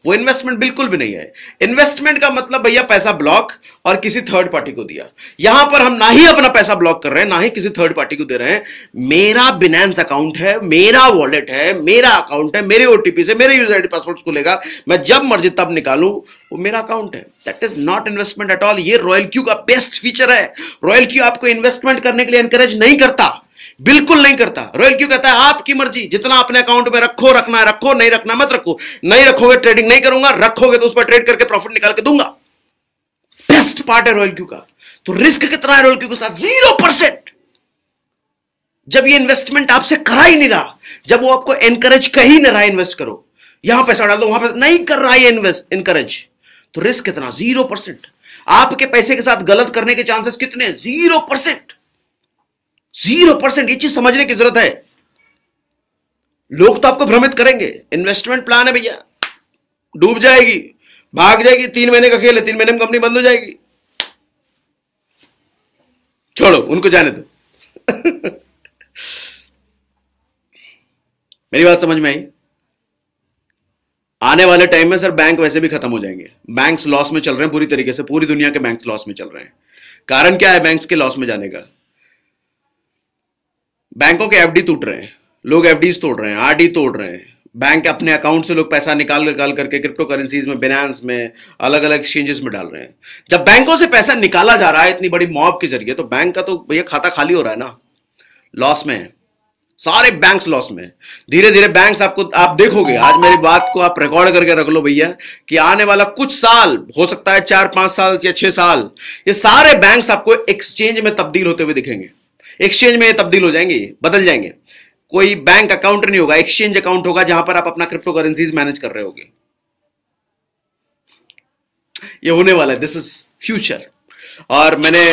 वो इन्वेस्टमेंट बिल्कुल भी नहीं है। इन्वेस्टमेंट का मतलब भैया पैसा ब्लॉक और किसी थर्ड पार्टी को दिया। यहां पर हम ना ही अपना पैसा ब्लॉक कर रहे हैं, ना ही किसी थर्ड पार्टी को दे रहे हैं। मेरा बिनेंस अकाउंट है, मेरा वॉलेट है, मेरा अकाउंट है, मेरे OTP से मेरे यूजर ID पासवर्ड खुलेगा, मैं जब मर्जी तब निकालूं, वो मेरा अकाउंट है। That is not investment at all. ये रॉयल क्यू का बेस्ट फीचर है। रॉयल क्यू आपको इन्वेस्टमेंट करने के लिए एनकरेज नहीं करता, बिल्कुल नहीं करता। रॉयल क्यू कहता है आपकी मर्जी, जितना अपने अकाउंट में रखो, रखना है रखो, नहीं रखना मत रखो। नहीं रखोगे ट्रेडिंग नहीं करूंगा, रखोगे तो उस पर ट्रेड करके प्रॉफिट निकाल के दूंगा। बेस्ट पार्ट है रॉयल क्यू का। तो रिस्क कितना है रॉयल क्यू के साथ? 0%। जब ये इन्वेस्टमेंट आपसे करा ही नहीं रहा, जब वो आपको एनकरेज कर ही नहीं रहा इन्वेस्ट करो, यहां पैसा डाल दो, वहां पैसा नहीं कर रहा है इन्वेस्ट एनकरेज, तो रिस्क कितना? 0%। आपके पैसे के साथ गलत करने के चांसेस कितने? 0%। 0%। ये चीज समझने की जरूरत है। लोग तो आपको भ्रमित करेंगे, इन्वेस्टमेंट प्लान है भैया, डूब जाएगी, भाग जाएगी, 3 महीने का खेल है, 3 महीने में कंपनी बंद हो जाएगी। छोड़ो, उनको जाने दो। मेरी बात समझ में आई? आने वाले टाइम में सर बैंक वैसे भी खत्म हो जाएंगे। बैंक्स लॉस में चल रहे हैं पूरी तरीके से, पूरी दुनिया के बैंक्स लॉस में चल रहे हैं। कारण क्या है बैंक्स के लॉस में जाने का? बैंकों के एफडी टूट रहे हैं, लोग एफडीज तोड़ रहे हैं, आरडी तोड़ रहे हैं। बैंक अपने अकाउंट से लोग पैसा निकाल निकाल करके क्रिप्टो करेंसीज में, बिनांस में, अलग अलग एक्सचेंजेस में डाल रहे हैं। जब बैंकों से पैसा निकाला जा रहा है इतनी बड़ी मॉब के जरिए, तो बैंक का तो भैया खाता खाली हो रहा है ना, लॉस में है। सारे बैंक्स लॉस में। धीरे धीरे बैंक्स आपको, आप देखोगे, आज मेरी बात को आप रिकॉर्ड करके रख लो भैया, कि आने वाला कुछ साल, हो सकता है 4-5 साल या 6 साल, ये सारे बैंक्स आपको एक्सचेंज में तब्दील होते हुए दिखेंगे। एक्सचेंज में ये तब्दील हो जाएंगे, ये बदल जाएंगे। कोई बैंक अकाउंट नहीं होगा, एक्सचेंज अकाउंट होगा, जहां पर आप अपना क्रिप्टो करेंसीज मैनेज कर रहे होगे। ये होने वाला है, दिस इज फ्यूचर। और मैंने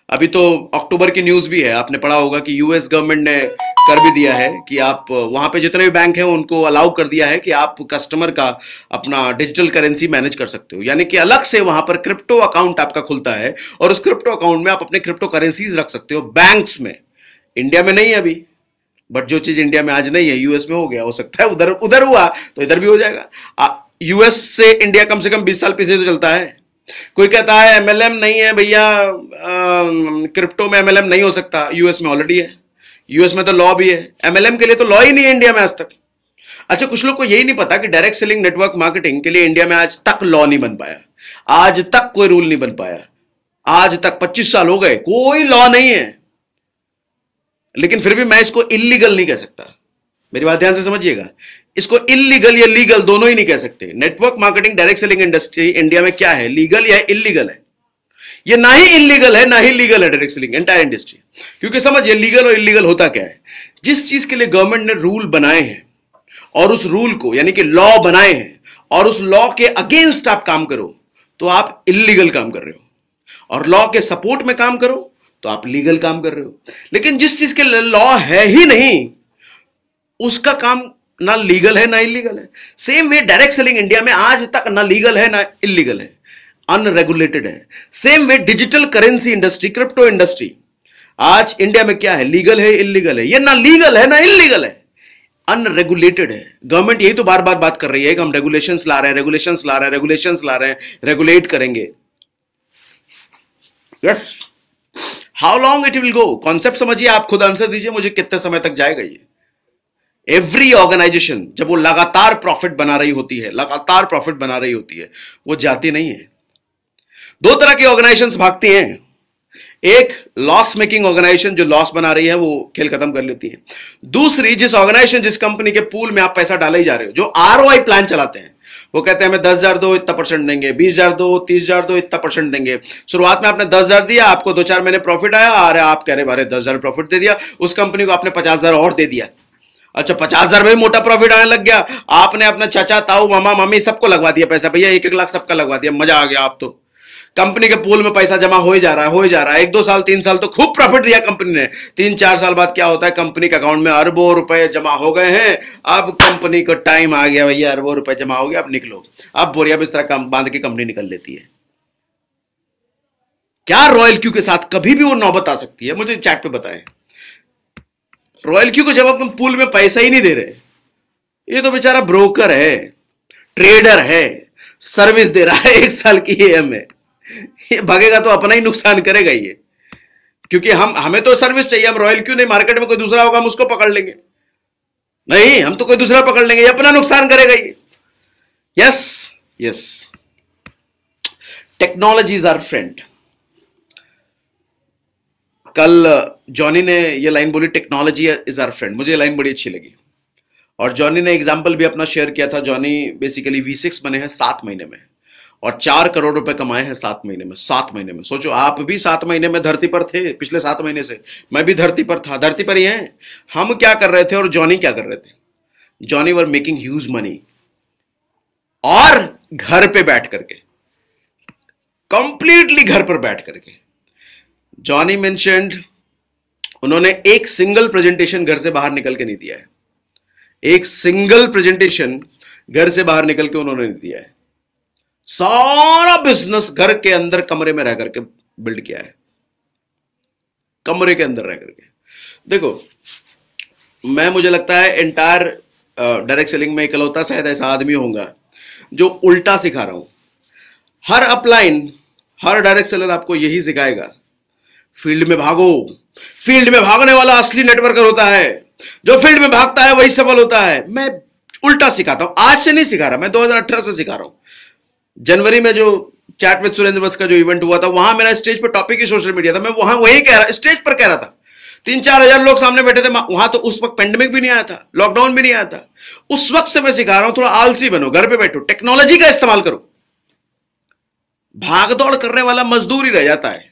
अभी तो अक्टूबर की न्यूज भी है, आपने पढ़ा होगा कि यूएस गवर्नमेंट ने कर भी दिया है कि आप वहां पे जितने भी बैंक हैं उनको अलाउ कर दिया है कि आप कस्टमर का अपना डिजिटल करेंसी मैनेज कर सकते हो। यानी कि अलग से वहां पर क्रिप्टो अकाउंट आपका खुलता है और उस क्रिप्टो अकाउंट में आप अपने क्रिप्टो करेंसीज रख सकते हो बैंक्स में। इंडिया में नहीं है अभी, बट जो चीज इंडिया में आज नहीं है यूएस में हो गया, हो सकता है उधर उधर हुआ तो इधर भी हो जाएगा। यूएस से इंडिया कम से कम 20 साल पीछे तो चलता है। कोई कहता है एमएलएम नहीं है भैया, क्रिप्टो में एमएलएम नहीं हो सकता, यूएस में ऑलरेडी है, यूएस में तो लॉ भी है। एमएलएम के लिए तो लॉ ही नहीं है इंडिया में आज तक। अच्छा, कुछ लोग को यही नहीं पता कि डायरेक्ट सेलिंग नेटवर्क मार्केटिंग के लिए इंडिया में आज तक लॉ नहीं बन पाया, आज तक कोई रूल नहीं बन पाया। आज तक 25 साल हो गए, कोई लॉ नहीं है। लेकिन फिर भी मैं इसको इलीगल नहीं कह सकता, मेरी बात ध्यान से समझिएगा। इसको इलीगल या लीगल दोनों ही नहीं कह सकते। Network marketing direct selling industry India में क्या है, लीगल या इलीगल है? ये ना ही इलीगल है ना ही लीगल है डायरेक्ट सेलिंग एंटायर इंडस्ट्री। क्योंकि समझिए लीगल और इलीगल होता क्या है, जिस चीज के लिए गवर्नमेंट ने रूल बनाए हैं और उस रूल को यानी कि लॉ बनाए हैं और उस लॉ के अगेंस्ट आप काम करो तो आप इलीगल काम कर रहे हो, और लॉ के सपोर्ट में काम करो तो आप लीगल काम कर रहे हो। लेकिन जिस चीज के लॉ है ही नहीं उसका काम ना लीगल है ना इलीगल है। Same way direct selling India में आज तक ना लीगल है ना इलीगल है, अनरेगुलेटेड है। Same way digital currency industry, crypto industry आज इंडिया में क्या है, लीगल है इलीगल है? ये ना लीगल है ना इलीगल है, अनरेगुलेटेड है। गवर्नमेंट यही तो बार बार बात कर रही है कि हम रेगुलेशंस ला रहे हैं, रेगुलेशंस ला रहे हैं, रेगुलेशंस ला रहे हैं, रेगुलेट करेंगे। Yes, how long it will go? Concept समझिए, आप खुद आंसर दीजिए मुझे, कितने समय तक जाएगा ये? एवरी ऑर्गेनाइजेशन जब वो लगातार प्रॉफिट बना रही होती है, लगातार प्रॉफिट बना रही होती है, वो जाती नहीं है। दो तरह की ऑर्गेनाइजेशंस भागती हैं। एक लॉस मेकिंग ऑर्गेनाइजेशन जो लॉस बना रही है वो खेल खत्म कर लेती है। दूसरी जिस ऑर्गेनाइजेशन, जिस कंपनी के पूल में आप पैसा डाले ही जा रहे हो, जो आरओआई प्लान चलाते हैं, वो कहते हैं हमें 10,000 दो इतना परसेंट देंगे, 20,000 दो, 30,000 दो इतना परसेंट देंगे। शुरुआत में आपने 10,000 दिया, आपको 2-4 महीने प्रॉफिट आया, अरे आप कह रहे बारे 10,000 प्रॉफिट दे दिया, उस कंपनी को आपने 50,000 और दे दिया। अच्छा, 50,000 में भी मोटा प्रॉफिट आने लग गया, आपने अपना चाचा ताऊ मामा मम्मी सबको लगवा दिया पैसा, भैया 1-1 लाख सबका लगवा दिया, मजा आ गया। आप तो कंपनी के पूल में पैसा जमा हो ही जा रहा है, हो ही जा रहा है। 1-2 साल 3 साल तो खूब प्रॉफिट दिया कंपनी ने, 3-4 साल बाद क्या होता है, कंपनी के अकाउंट में अरबों रुपए जमा हो गए हैं। अब कंपनी को टाइम आ गया भैया, अरबों रुपए जमा हो गया, अब निकलो। अब बोरिया बिस्तरा बांध के कंपनी निकल लेती है। क्या रॉयल क्यू के साथ कभी भी वो नौबत आ सकती है? मुझे चैट पे बताएं। रॉयल क्यू को जब अपन पूल में पैसा ही नहीं दे रहे, ये तो बेचारा ब्रोकर है, ट्रेडर है, सर्विस दे रहा है 1 साल की हमें, ये भागेगा तो अपना ही नुकसान करेगा ये। क्योंकि हमें तो सर्विस चाहिए, हम रॉयल क्यू नहीं, मार्केट में कोई दूसरा होगा हम उसको पकड़ लेंगे, नहीं हम तो कोई दूसरा पकड़ लेंगे, ये अपना नुकसान करेगा ये। Yes yes, technology is our friend. कल जॉनी ने ये लाइन बोली, टेक्नोलॉजी इज आवर फ्रेंड, मुझे ये लाइन बड़ी अच्छी लगी। और जॉनी ने एग्जाम्पल भी अपना शेयर किया था। जॉनी बेसिकली V6 बने हैं 7 महीने में और 4 करोड़ रुपए कमाए हैं 7 महीने में। 7 महीने में सोचो, आप भी 7 महीने में धरती पर थे, पिछले 7 महीने से मैं भी धरती पर था, धरती पर ही हैं। हम क्या कर रहे थे और जॉनी क्या कर रहे थे? Johnny were making huge money, और घर पे बैठ करके, कंप्लीटली घर पर बैठ करके। जॉनी मेंशन्ड, उन्होंने एक सिंगल प्रेजेंटेशन घर से बाहर निकल के नहीं दिया है, एक सिंगल प्रेजेंटेशन घर से बाहर निकल के उन्होंने नहीं दिया है। सारा बिजनेस घर के अंदर कमरे में रह करके बिल्ड किया है, कमरे के अंदर रह करके। देखो, मैं मुझे लगता है एंटायर डायरेक्ट सेलिंग में इकलौता शायद ऐसा आदमी होगा जो उल्टा सिखा रहा हूं। हर अपलाइन, हर डायरेक्ट सेलर आपको यही सिखाएगा, फील्ड में भागो। फील्ड में भागने वाला असली नेटवर्कर होता है, जो फील्ड में भागता है वही सफल होता है। मैं उल्टा सिखाता हूं, आज से नहीं सिखा रहा, मैं 2018 से सिखा रहा हूं। जनवरी में जो चैट विद सुरेंद्र बस का जो इवेंट हुआ था, वहां मेरा स्टेज पर टॉपिक ही सोशल मीडिया था। मैं वहां वही कह रहा, स्टेज पर कह रहा था, 3-4 हजार लोग सामने बैठे थे वहां। तो उस वक्त पेंडेमिक भी नहीं आया था, लॉकडाउन भी नहीं आया था। उस वक्त से मैं सिखा रहा हूं, थोड़ा आलसी बनो, घर पे बैठो, टेक्नोलॉजी का इस्तेमाल करो। भागदौड़ करने वाला मजदूर ही रह जाता है।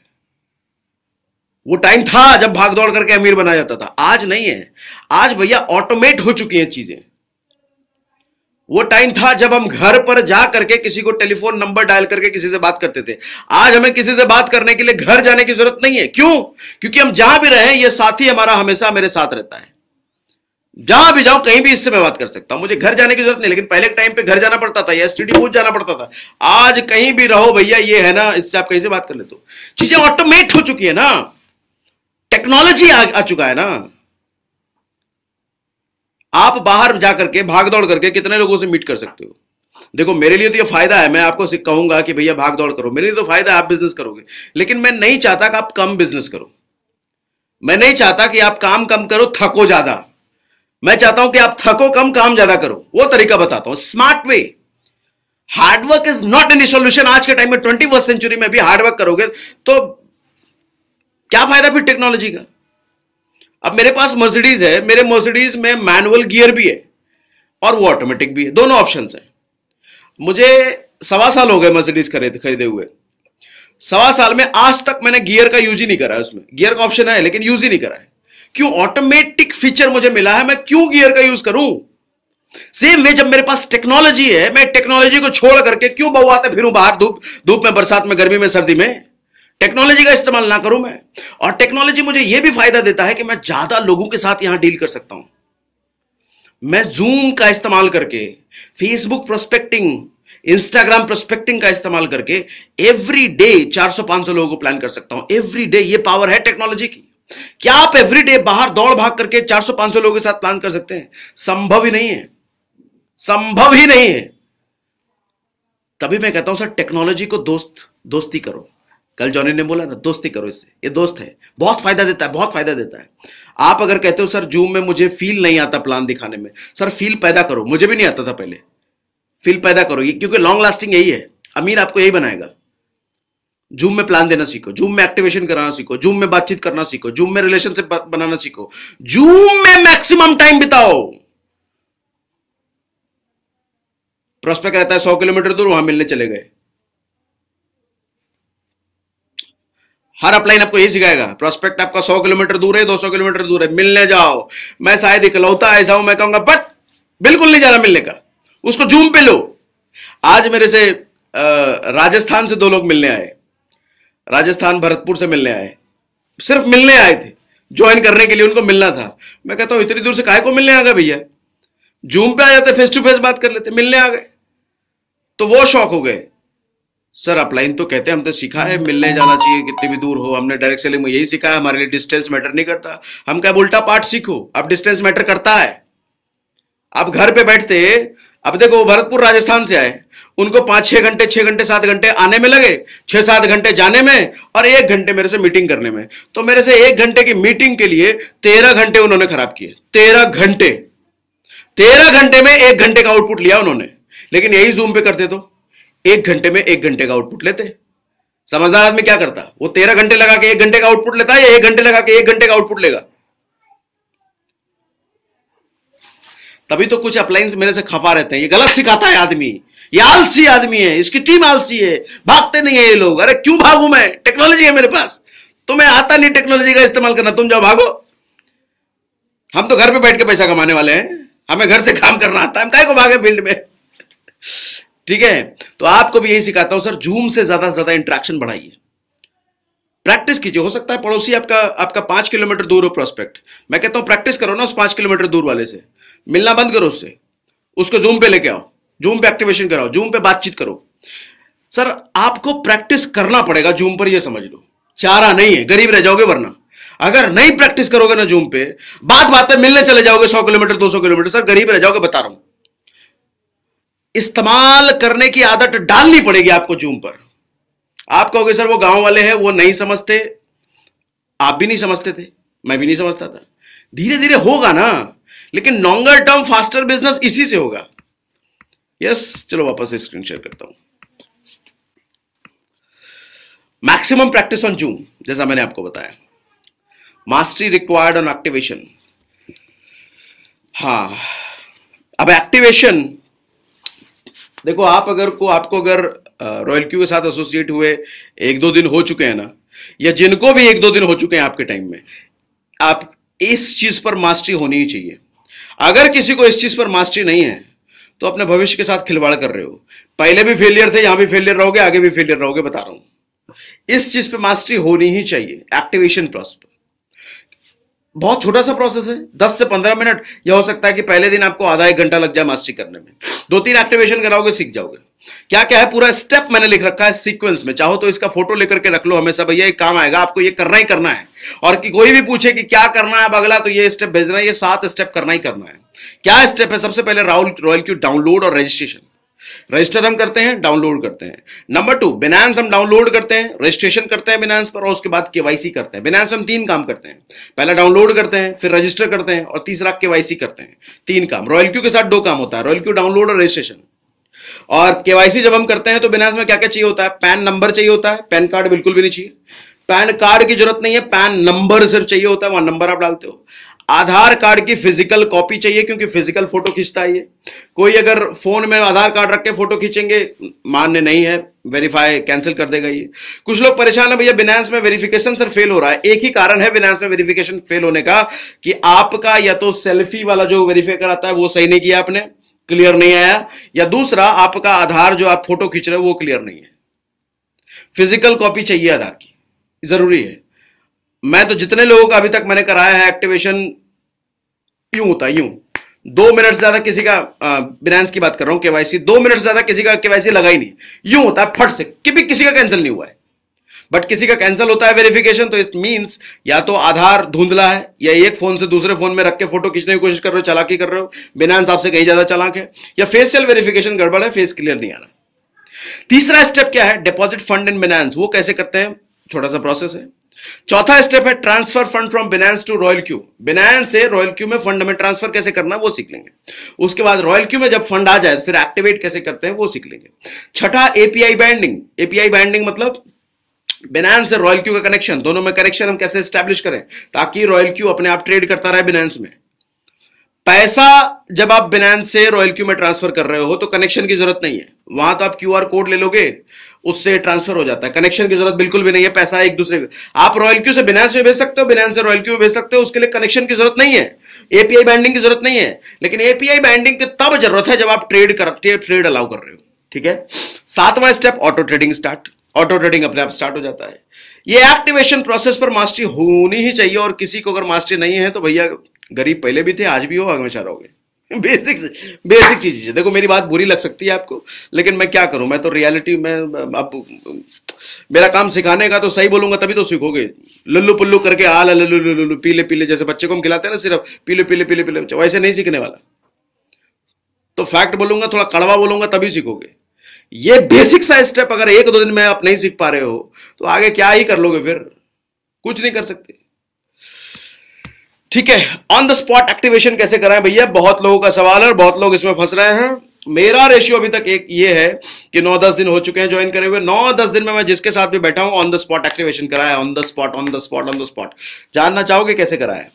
वो टाइम था जब भागदौड़ करके अमीर बना जाता था, आज नहीं है। आज भैया ऑटोमेट हो चुकी हैं चीजें। वो टाइम था जब हम घर पर जा करके किसी को टेलीफोन नंबर डायल करके किसी से बात करते थे। आज हमें किसी से बात करने के लिए घर जाने की जरूरत नहीं है। क्यों? क्योंकि हम जहां भी रहे, ये साथी हमारा हमेशा मेरे साथ रहता है। जहां भी जाऊं, कहीं भी इससे मैं बात कर सकता हूं, मुझे घर जाने की जरूरत नहीं। लेकिन पहले के टाइम पे घर जाना पड़ता था या एसटीडी बूथ जाना पड़ता था। आज कहीं भी रहो भैया, ये है ना, इससे आप कहीं से बात कर लेते हो। चीजें ऑटोमेट हो चुकी है ना, टेक्नोलॉजी आ चुका है ना। आप बाहर जाकर के भाग दौड़ करके कितने लोगों से मीट कर सकते हो? देखो, मेरे लिए तो ये फायदा है, मैं आपको कहूंगा कि भैया भाग दौड़ करो, मेरे लिए तो फायदा है, आप बिजनेस करोगे। लेकिन मैं नहीं चाहता कि आप कम बिजनेस करो, मैं नहीं चाहता कि आप काम कम करो, थको ज्यादा। मैं चाहता हूं कि आप थको कम, काम ज्यादा करो। वो तरीका बताता हूं, smart way. Hard work is not any solution. आज के टाइम में 21st सेंचुरी में भी हार्डवर्क करोगे तो क्या फायदा फिर टेक्नोलॉजी का? अब मेरे पास मर्सिडीज है, मेरे मर्सिडीज में मैनुअल गियर भी है और वो ऑटोमेटिक भी है, दोनों ऑप्शंस हैं। मुझे 1.25 साल हो गए मर्सिडीज खरीदे हुए। 1.25 साल में आज तक मैंने गियर का यूज ही नहीं करा है। उसमें गियर का ऑप्शन है लेकिन यूज ही नहीं करा है। क्यों? ऑटोमेटिक फीचर मुझे मिला है, मैं क्यों गियर का यूज करूं? सेम वे जब मेरे पास टेक्नोलॉजी है, मैं टेक्नोलॉजी को छोड़ करके क्यों बहुआते फिरूं बाहर, धूप में, बरसात में, गर्मी में, सर्दी में? टेक्नोलॉजी का इस्तेमाल ना करूं मैं? और टेक्नोलॉजी मुझे यह भी फायदा देता है कि मैं ज्यादा लोगों के साथ यहां डील कर सकता हूं। मैं जूम का इस्तेमाल करके, फेसबुक प्रोस्पेक्टिंग, इंस्टाग्राम प्रोस्पेक्टिंग का इस्तेमाल करके एवरी डे 400-500 लोगों को प्लान कर सकता हूं। एवरी डे, ये पावर है टेक्नोलॉजी की। क्या आप एवरी डे बाहर दौड़ भाग करके 400-500 लोगों के साथ प्लान कर सकते हैं? संभव ही नहीं है, संभव ही नहीं है। तभी मैं कहता हूं सर, टेक्नोलॉजी को दोस्ती करो। कल जॉनी ने बोला ना, दोस्ती करो इससे, ये दोस्त है, बहुत फायदा देता है, बहुत फायदा देता है। आप अगर कहते हो सर जूम में मुझे फील नहीं आता प्लान दिखाने में, सर फील पैदा करो। मुझे भी नहीं आता था पहले, फील पैदा करो, ये क्योंकि लॉन्ग लास्टिंग यही है। अमीर आपको यही बनाएगा। जूम में प्लान देना सीखो, जूम में एक्टिवेशन कराना सीखो, जूम में बातचीत करना सीखो, जूम में रिलेशनशिप बनाना सीखो, जूम में मैक्सिमम टाइम बिताओ। प्रोस्पेक्ट रहता है 100 किलोमीटर दूर, वहां मिलने चले गए। हर अपलाइन आपको यही सिखाएगा, प्रोस्पेक्ट आपका 100 किलोमीटर दूर है, 200 किलोमीटर दूर है, मिलने जाओ। मैं शायद इकलौता ऐसा हूं, मैं कहूंगा बट बिल्कुल नहीं जाना मिलने का, उसको जूम पे लो। आज मेरे से राजस्थान से 2 लोग मिलने आए, राजस्थान भरतपुर से मिलने आए, सिर्फ मिलने आए थे, ज्वाइन करने के लिए उनको मिलना था। मैं कहता हूं इतनी दूर से काहे को मिलने आ गए भैया, जूम पे आ जाते, फेस टू फेस बात कर लेते। मिलने आ गए तो वो शौक हो गए। सर अपलाइन तो कहते हैं, हम तो सीखा है मिलने जाना चाहिए कितनी भी दूर हो, हमने डायरेक्ट सेलिंग में यही सीखा है, हमारे लिए डिस्टेंस मैटर नहीं करता। हम क्या, उल्टा पार्ट सीखो, अब डिस्टेंस मैटर करता है। आप घर पे बैठते, अब देखो भरतपुर राजस्थान से आए, उनको 5-6 घंटे, 6 घंटे, 7 घंटे आने में लगे, 6-7 घंटे जाने में और 1 घंटे मेरे से मीटिंग करने में। तो मेरे से 1 घंटे की मीटिंग के लिए 13 घंटे उन्होंने खराब किए। 13 घंटे, 13 घंटे में 1 घंटे का आउटपुट लिया उन्होंने। लेकिन यही जूम पे करते तो 1 घंटे में 1 घंटे का आउटपुट लेते। समझदार आदमी क्या करता, वो 13 घंटे लगा के 1 घंटे का आउटपुट लेता है या 1 घंटे लगा के 1 घंटे का आउटपुट लेगा? तभी तो कुछ अपलाइंस मेरे से खफा रहते हैं, ये गलत सिखाता है आदमी, ये आलसी आदमी है, इसकी टीम आलसी है, भागते नहीं है ये लोग। अरे क्यों भागू मैं, टेक्नोलॉजी है मेरे पास, तुम्हें आता नहीं टेक्नोलॉजी का इस्तेमाल करना, तुम जाओ भागो। हम तो घर पे बैठ के पैसा कमाने वाले हैं, हमें घर से काम करना आता है, हम काहे को भागे फील्ड में। ठीक है, तो आपको भी यही सिखाता हूं सर, जूम से ज्यादा इंटरेक्शन बढ़ाइए, प्रैक्टिस कीजिए। हो सकता है पड़ोसी आपका 5 किलोमीटर दूर हो प्रोस्पेक्ट, मैं कहता हूं प्रैक्टिस करो ना उस 5 किलोमीटर दूर वाले से, मिलना बंद करो उससे, उसको जूम पे लेके आओ, जूम पे एक्टिवेशन कराओ, जूम पे बातचीत करो। सर आपको प्रैक्टिस करना पड़ेगा जूम पर, यह समझ लो, चारा नहीं है, गरीब रह जाओगे वरना। अगर नहीं प्रैक्टिस करोगे ना जूम पे, बात बात पे मिलने चले जाओगे 100 किलोमीटर 200 किलोमीटर, सर गरीब रह जाओगे, बता रहा हूं। इस्तेमाल करने की आदत डालनी पड़ेगी आपको जूम पर। आप कहोगे सर वो गांव वाले हैं, वो नहीं समझते। आप भी नहीं समझते थे, मैं भी नहीं समझता था। धीरे धीरे होगा ना, लेकिन लॉन्गर टर्म फास्टर बिजनेस इसी से होगा। यस, चलो वापस से स्क्रीन शेयर करता हूं। मैक्सिमम प्रैक्टिस ऑन जूम, जैसा मैंने आपको बताया। Mastery required on activation. हाँ, अब एक्टिवेशन देखो, आपको अगर रॉयल क्यू के साथ एसोसिएट हुए 1-2 दिन हो चुके हैं ना, या जिनको भी 1-2 दिन हो चुके हैं आपके टाइम में, आप इस चीज पर मास्टरी होनी ही चाहिए। अगर किसी को इस चीज पर मास्टरी नहीं है तो अपने भविष्य के साथ खिलवाड़ कर रहे हो। पहले भी फेलियर थे, यहां भी फेलियर रहोगे, आगे भी फेलियर रहोगे, बता रहा हूं। इस चीज पे मास्टरी होनी ही चाहिए। एक्टिवेशन प्रोसेस बहुत छोटा सा प्रोसेस है, 10 से 15 मिनट, यह हो सकता है कि पहले दिन आपको आधा 1 घंटा लग जाए मास्टरी करने में। 2-3 एक्टिवेशन कराओगे, सीख जाओगे। क्या क्या है पूरा स्टेप मैंने लिख रखा है सीक्वेंस में, चाहो तो इसका फोटो लेकर के रख लो हमेशा, भैया ये काम आएगा, आपको ये करना ही करना है। और कि कोई भी पूछे कि क्या करना है अब अगला, तो ये स्टेप भेजना है, ये 7 स्टेप करना ही करना है। क्या स्टेप है? सबसे पहले रॉयल क्यू डाउनलोड और रजिस्ट्रेशन। रजिस्टर हम करते हैं, डाउनलोड करते हैं। नंबर 2, बिनांस हम डाउनलोड करते हैं, रजिस्ट्रेशन करते हैं बिनांस पर, और उसके बाद केवाईसी करते हैं। बिनांस हम 3 काम करते हैं, पहला डाउनलोड करते हैं, फिर रजिस्टर करते हैं, और तीसरा केवाईसी करते हैं। 3 काम। रॉयल क्यू के साथ 2 काम होता है, रॉयल क्यू डाउनलोड और रजिस्ट्रेशन। और केवाईसी जब हम करते हैं तो बिनांस में क्या क्या चाहिए होता है? पैन नंबर चाहिए होता है, पैन कार्ड बिल्कुल भी नहीं चाहिए, पैन कार्ड की जरूरत नहीं है, पैन नंबर सिर्फ चाहिए होता है, वहां नंबर आप डालते हो। आधार कार्ड की फिजिकल कॉपी चाहिए, क्योंकि फिजिकल फोटो खींचता है ये। कोई अगर फोन में आधार कार्ड रख के फोटो खींचेंगे, मान्य नहीं है, वेरीफाई कैंसिल कर देगा ये। कुछ लोग परेशान है, भैया बिनांस में वेरिफिकेशन सर फेल हो रहा है। एक ही कारण है बिनांस में वेरिफिकेशन फेल होने का, कि आपका या तो सेल्फी वाला जो वेरीफाई आता है वो सही नहीं किया आपने, क्लियर नहीं आया, या दूसरा आपका आधार जो आप फोटो खींच रहे हो वो क्लियर नहीं है। फिजिकल कॉपी चाहिए आधार की, जरूरी है। मैं तो जितने लोगों का अभी तक मैंने कराया है एक्टिवेशन, यूं होता है, यूं 2 मिनट से ज्यादा किसी का, बिनांस की बात कर रहा हूं, केवाईसी 2 मिनट से ज्यादा किसी का केवाईसी लगा ही नहीं, यूं होता है फट से, किसी का कैंसिल नहीं हुआ है। बट किसी का कैंसिल होता है वेरिफिकेशन, तो इट मींस या तो आधार धुंधला है, या एक फोन से दूसरे फोन में रख के फोटो खींचने की कोशिश कर रहे हो, चालाकी कर रहे हो, बिनांस आपसे कहीं ज्यादा चालाक है, या फेशियल वेरिफिकेशन गड़बड़ है, फेस क्लियर नहीं आ रहा। तीसरा स्टेप क्या है? Deposit fund in Binance. वो कैसे करते हैं? छोटा सा प्रोसेस है। चौथा स्टेप है transfer fund from Binance to Royal Q. Binance से रॉयल क्यू में फंड में ट्रांसफर कैसे करना वो सीख लेंगे। उसके बाद रॉयल क्यू में जब फंड आ जाए फिर एक्टिवेट कैसे करते हैं वो सीख लेंगे। छठा, एपीआई बाइंडिंग। एपीआई बाइंडिंग मतलब बिनांस से रॉयल क्यू का कनेक्शन, दोनों में कनेक्शन हम कैसे स्टैब्लिश करें ताकि रॉयल क्यू अपने आप ट्रेड करता रहे बिनांस में। पैसा जब आप बिनांस से रॉयल क्यू में ट्रांसफर कर रहे हो तो कनेक्शन की जरूरत नहीं है, वहां तो आप क्यूआर कोड ले लोगे, उससे ट्रांसफर हो जाता है, कनेक्शन की जरूरत बिल्कुल भी नहीं है। पैसा एक दूसरे आप रॉयल क्यू से बिनांस में भेज सकते हो, बिनांस से रॉयल क्यू में भेज सकते हो, उसके लिए कनेक्शन की जरूरत नहीं है, एपीआई बाइंडिंग की जरूरत नहीं है। लेकिन एपीआई बाइंडिंग की तब जरूरत है जब आप ट्रेड अलाउ कर रहे हो, ठीक है। 7वां step, auto trading start. Auto trading अपने आप स्टार्ट हो जाता है। ये एक्टिवेशन प्रोसेस पर मास्टरी होनी ही चाहिए, और किसी को अगर मास्टरी नहीं है तो भैया गरीब पहले भी थे, आज भी हो, हमेशा रहोगे। बेसिक चीज है। देखो मेरी बात बुरी लग सकती है आपको, लेकिन मैं क्या करूं, मैं तो रियलिटी में, अब मेरा काम सिखाने का, तो सही बोलूंगा तभी तो सीखोगे। लुल्लू पुल्लू करके आल लुल्लू लुल्लू पीले पीले, जैसे बच्चे को हम खिलाते हैं ना सिर्फ पीले पीले पीले पीले, वैसे नहीं सीखने वाला। तो फैक्ट बोलूंगा, थोड़ा कड़वा बोलूंगा, तभी सीखोगे। ये बेसिक सा स्टेप अगर 1-2 दिन में आप नहीं सीख पा रहे हो तो आगे क्या ही कर लोगे, फिर कुछ नहीं कर सकते, ठीक है। ऑन द स्पॉट एक्टिवेशन कैसे कराएं भैया, बहुत लोगों का सवाल है और बहुत लोग इसमें फंस रहे हैं। मेरा रेशियो अभी तक एक ये है कि 9-10 दिन हो चुके हैं ज्वाइन करे हुए। 9-10 दिन में मैं जिसके साथ भी बैठा हूं ऑन द स्पॉट एक्टिवेशन कराया, on the spot on the spot on the spot. जानना चाहोगे कैसे कराया?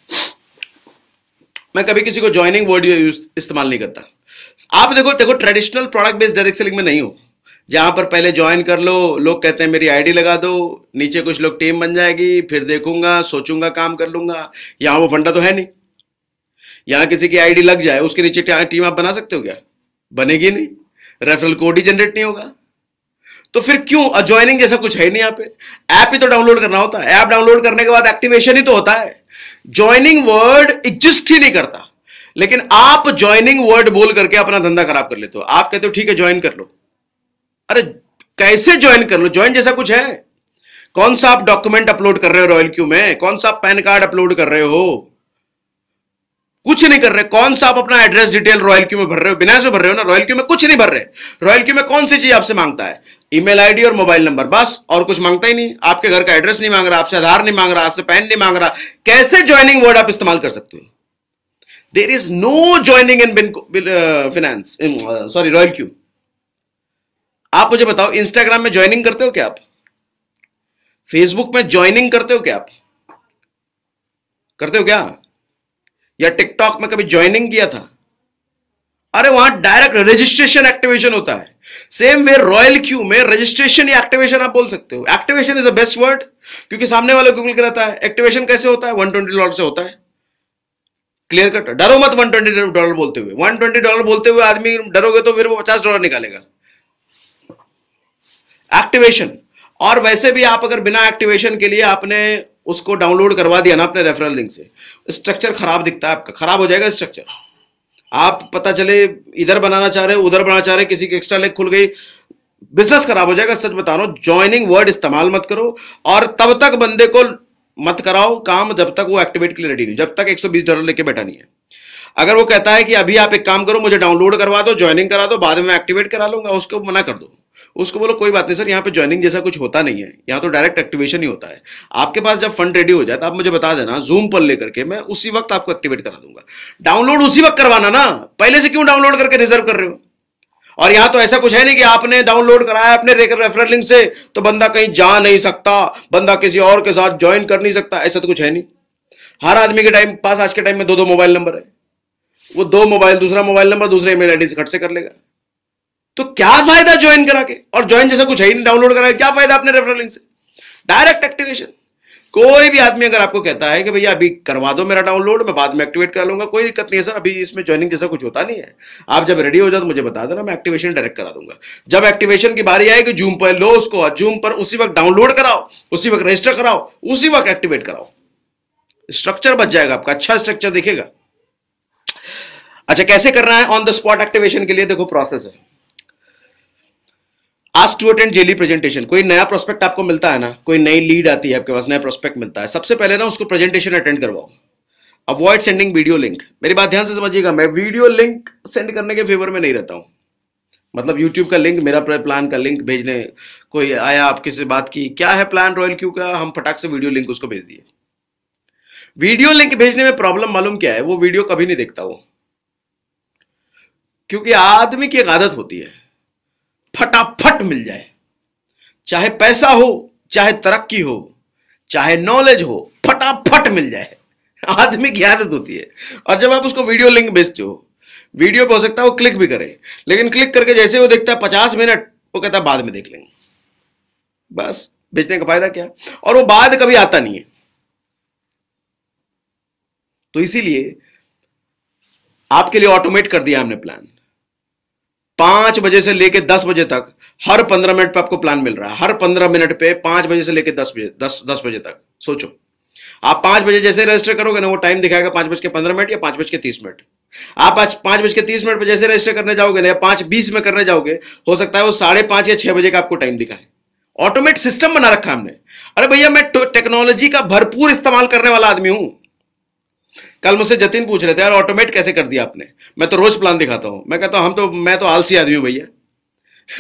मैं कभी किसी को ज्वाइनिंग वर्ड इस्तेमाल नहीं करता। आप देखो traditional product based direct selling में नहीं हो, जहां पर पहले ज्वाइन कर लो, लोग कहते हैं मेरी आईडी लगा दो, नीचे कुछ लोग टीम बन जाएगी, फिर देखूंगा, सोचूंगा, काम कर लूंगा। यहां वो फंडा तो है नहीं। यहां किसी की आईडी लग जाए उसके नीचे टीम आप बना सकते हो क्या? बनेगी नहीं, रेफरल कोड ही जनरेट नहीं होगा। तो फिर क्यों? ज्वाइनिंग जैसा कुछ है नहीं यहाँ पे। ऐप ही तो डाउनलोड करना होता है, ऐप डाउनलोड करने के बाद एक्टिवेशन ही तो होता है। ज्वाइनिंग वर्ड एग्जिस्ट ही नहीं करता, लेकिन आप ज्वाइनिंग वर्ड बोल करके अपना धंधा खराब कर लेते हो। आप कहते हो ठीक है ज्वाइन कर लो। अरे कैसे ज्वाइन कर लो? ज्वाइन जैसा कुछ है? कौन सा आप डॉक्यूमेंट अपलोड कर रहे हो रॉयल क्यू में? कौन सा आप पैन कार्ड अपलोड कर रहे हो? कुछ नहीं कर रहे। कौन सा आप अपना एड्रेस डिटेल रॉयल क्यू में भर रहे हो? बिना से भर रहे हो ना। रॉयल क्यू में कुछ नहीं भर रहे। रॉयल क्यू में कौन सी चीज आपसे मांगता है? ईमेल आईडी और मोबाइल नंबर, बस। और कुछ मांगता ही नहीं। आपके घर का एड्रेस नहीं मांग रहा, आपसे आधार नहीं मांग रहा, आपसे पैन नहीं मांग रहा। कैसे ज्वाइनिंग वर्ड आप इस्तेमाल कर सकते हो? There is no joining in finance, sorry, Royal Q. आप मुझे बताओ, इंस्टाग्राम में ज्वाइनिंग करते हो क्या आप? फेसबुक में ज्वाइनिंग करते हो क्या आप? करते हो क्या? या टिकटॉक में कभी ज्वाइनिंग किया था? अरे वहां डायरेक्ट रजिस्ट्रेशन एक्टिवेशन होता है। सेम वे रॉयल क्यू में रजिस्ट्रेशन या एक्टिवेशन आप बोल सकते हो। Activation is the best word, क्योंकि सामने वाले को क्लिक रहता है। एक्टिवेशन कैसे होता है? $120 से होता है। Clear cut. डरो मत $120 बोलते हुए। $120 बोलते हुए आदमी डरोगे तो फिर वो $50 निकालेगा। एक्टिवेशन। और वैसे भी आप अगर बिना एक्टिवेशन के लिए आपने उसको डाउनलोड करवा दिया ना अपने रेफरल लिंक से, स्ट्रक्चर खराब दिखता है आपका, खराब हो जाएगा स्ट्रक्चर। आप पता चले इधर बनाना चाह रहे हो, उधर बनाना चाह रहे हो, किसी की एक्स्ट्रा लेग खुल गई, बिजनेस खराब हो जाएगा। सच बता रहा हूं, ज्वाइनिंग वर्ड इस्तेमाल मत करो। और तब तक बंदे को मत कराओ काम जब तक वो एक्टिवेट के लिए रेडी नहीं, जब तक $120 लेके बैठा नहीं है। अगर वो कहता है कि अभी आप एक काम करो, मुझे डाउनलोड करवा दो, ज्वाइनिंग करा दो, बाद में एक्टिवेट करा लूंगा, उसको मना कर दो। उसको बोलो कोई बात नहीं सर, यहाँ पे ज्वाइनिंग जैसा कुछ होता नहीं है, यहाँ तो डायरेक्ट एक्टिवेशन ही होता है। आपके पास जब फंड रेडी हो जाए तो आप मुझे बता देना, जूम पर लेकर के मैं उसी वक्त आपको एक्टिवेट करा दूंगा। डाउनलोड उसी वक्त करवाना ना, पहले से क्यों डाउनलोड करके रिजर्व कर रहे हो? और यहां तो ऐसा कुछ है नहीं कि आपने डाउनलोड कराया अपने रेफरल लिंक से तो बंदा कहीं जा नहीं सकता, बंदा किसी और के साथ ज्वाइन कर नहीं सकता, ऐसा तो कुछ है नहीं। हर आदमी के टाइम पास आज के टाइम में 2 मोबाइल नंबर है। वो 2 मोबाइल, दूसरा मोबाइल नंबर दूसरे ईमेल आईडी से खट से कर लेगा। तो क्या फायदा ज्वाइन करा के? और ज्वाइन जैसा कुछ है ही नहीं, डाउनलोड करा के क्या फायदा अपने रेफरल लिंक से? Direct activation. कोई भी आदमी अगर आपको कहता है कि भैया अभी करवा दो मेरा डाउनलोड, मैं बाद में एक्टिवेट कर लूंगा, कोई दिक्कत नहीं है सर, अभी इसमें ज्वाइनिंग जैसा कुछ होता नहीं है। आप जब रेडी हो जाओ तो मुझे बता देना, मैं एक्टिवेशन डायरेक्ट करा दूंगा। जब एक्टिवेशन की बारी आएगी, जूम पर लो उसको, जूम पर उसी वक्त डाउनलोड कराओ, उसी वक्त रजिस्टर कराओ, उसी वक्त एक्टिवेट कराओ। स्ट्रक्चर बच जाएगा आपका, अच्छा स्ट्रक्चर दिखेगा। अच्छा, कैसे करना है ऑन द स्पॉट एक्टिवेशन के लिए? देखो प्रोसेस है। Ask to attend daily presentation. कोई नया प्रोस्पेक्ट आपको मिलता है ना, कोई नई लीड आती है आपके पास, नया प्रोस्पेक्ट मिलता है, सबसे पहले ना उसको प्रेजेंटेशन अटेंड करवाओ। Avoid sending video link. मेरी बात ध्यान से समझिएगा, मैं वीडियो लिंक सेंड करने के फेवर में नहीं रहता हूं। मतलब यूट्यूब का लिंक, मेरा प्लान का लिंक भेजने, कोई आया आपके से बात की, क्या है प्लान रॉयल क्यू का, हम फटाक से वीडियो लिंक उसको भेज दिए। वीडियो लिंक भेजने में प्रॉब्लम मालूम क्या है? वो वीडियो कभी नहीं देखता वो, क्योंकि आदमी की एक आदत होती है फटाफट मिल जाए, चाहे पैसा हो, चाहे तरक्की हो, चाहे नॉलेज हो, फटाफट मिल जाए। आदमी की आदत होती है। और जब आप उसको वीडियो लिंक भेजते हो, वीडियो पे हो सकता है वो क्लिक भी करे, लेकिन क्लिक करके जैसे वो देखता है 50 मिनट, वो कहता है बाद में देख लेंगे। बस बेचने का फायदा क्या? और वो बाद कभी आता नहीं है। तो इसीलिए आपके लिए ऑटोमेट कर दिया हमने प्लान। 5 बजे से लेकर 10 बजे तक हर 15 मिनट पे आपको प्लान मिल रहा है। हर 15 मिनट पे 5 बजे से लेकर 10 बजे तक। सोचो, आप 5 बजे जैसे रजिस्टर करोगे ना, वो टाइम दिखाएगा 5:15 या 5:30। आप आज 5:30 पे जैसे रजिस्टर करने जाओगे ना, या 5:20 में करने जाओगे, हो सकता है वो 5:30 या 6 बजे का आपको टाइम दिखाए। ऑटोमेट सिस्टम बना रखा हमने। अरे भैया, मैं टेक्नोलॉजी का भरपूर इस्तेमाल करने वाला आदमी हूं। कल मुझसे जतिन पूछ रहे थे, यार ऑटोमेट कैसे कर दिया आपने? मैं तो रोज प्लान दिखाता हूं। मैं कहता हूं मैं तो आलसी आदमी हूं भैया।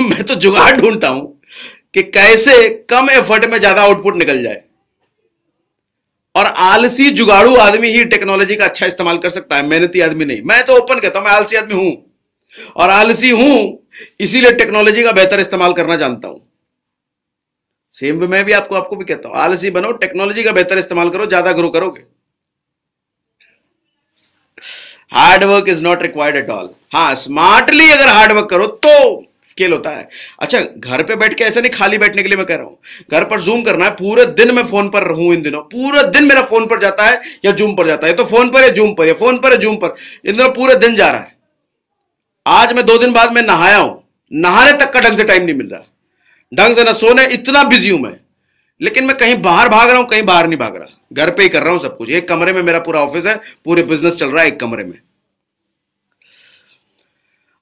मैं तो जुगाड़ ढूंढता हूं कि कैसे कम एफर्ट में ज्यादा आउटपुट निकल जाए। और आलसी जुगाड़ू आदमी ही टेक्नोलॉजी का अच्छा इस्तेमाल कर सकता है, मेहनती आदमी नहीं। मैं तो ओपन कहता हूं, मैं आलसी आदमी हूं और आलसी हूं, इसीलिए टेक्नोलॉजी का बेहतर इस्तेमाल करना जानता हूं। सेम वे मैं भी आपको भी कहता हूं, आलसी बनो, टेक्नोलॉजी का बेहतर इस्तेमाल करो, ज्यादा ग्रो करोगे। Hard work is not required at all. हाँ, स्मार्टली अगर हार्ड वर्क करो तो स्केल होता है। अच्छा, घर पे बैठ के ऐसा नहीं खाली बैठने के लिए मैं कह रहा हूं, घर पर जूम करना है। पूरे दिन मैं फोन पर हूं इन दिनों, पूरे दिन मेरा फोन पर जाता है या जूम पर जाता है, तो फोन पर या जूम पर, या फोन पर या जूम पर, इन दिनों पूरे दिन जा रहा है। आज मैं 2 दिन बाद मैं नहाया हूं, नहाने तक का ढंग से टाइम नहीं मिल रहा, ढंग से ना सोने, इतना बिजी हूं मैं। लेकिन मैं कहीं बाहर भाग रहा हूं, कहीं बाहर नहीं भाग रहा, घर पे ही कर रहा हूं सब कुछ। एक कमरे में मेरा पूरा ऑफिस है, पूरे बिजनेस चल रहा है एक कमरे में।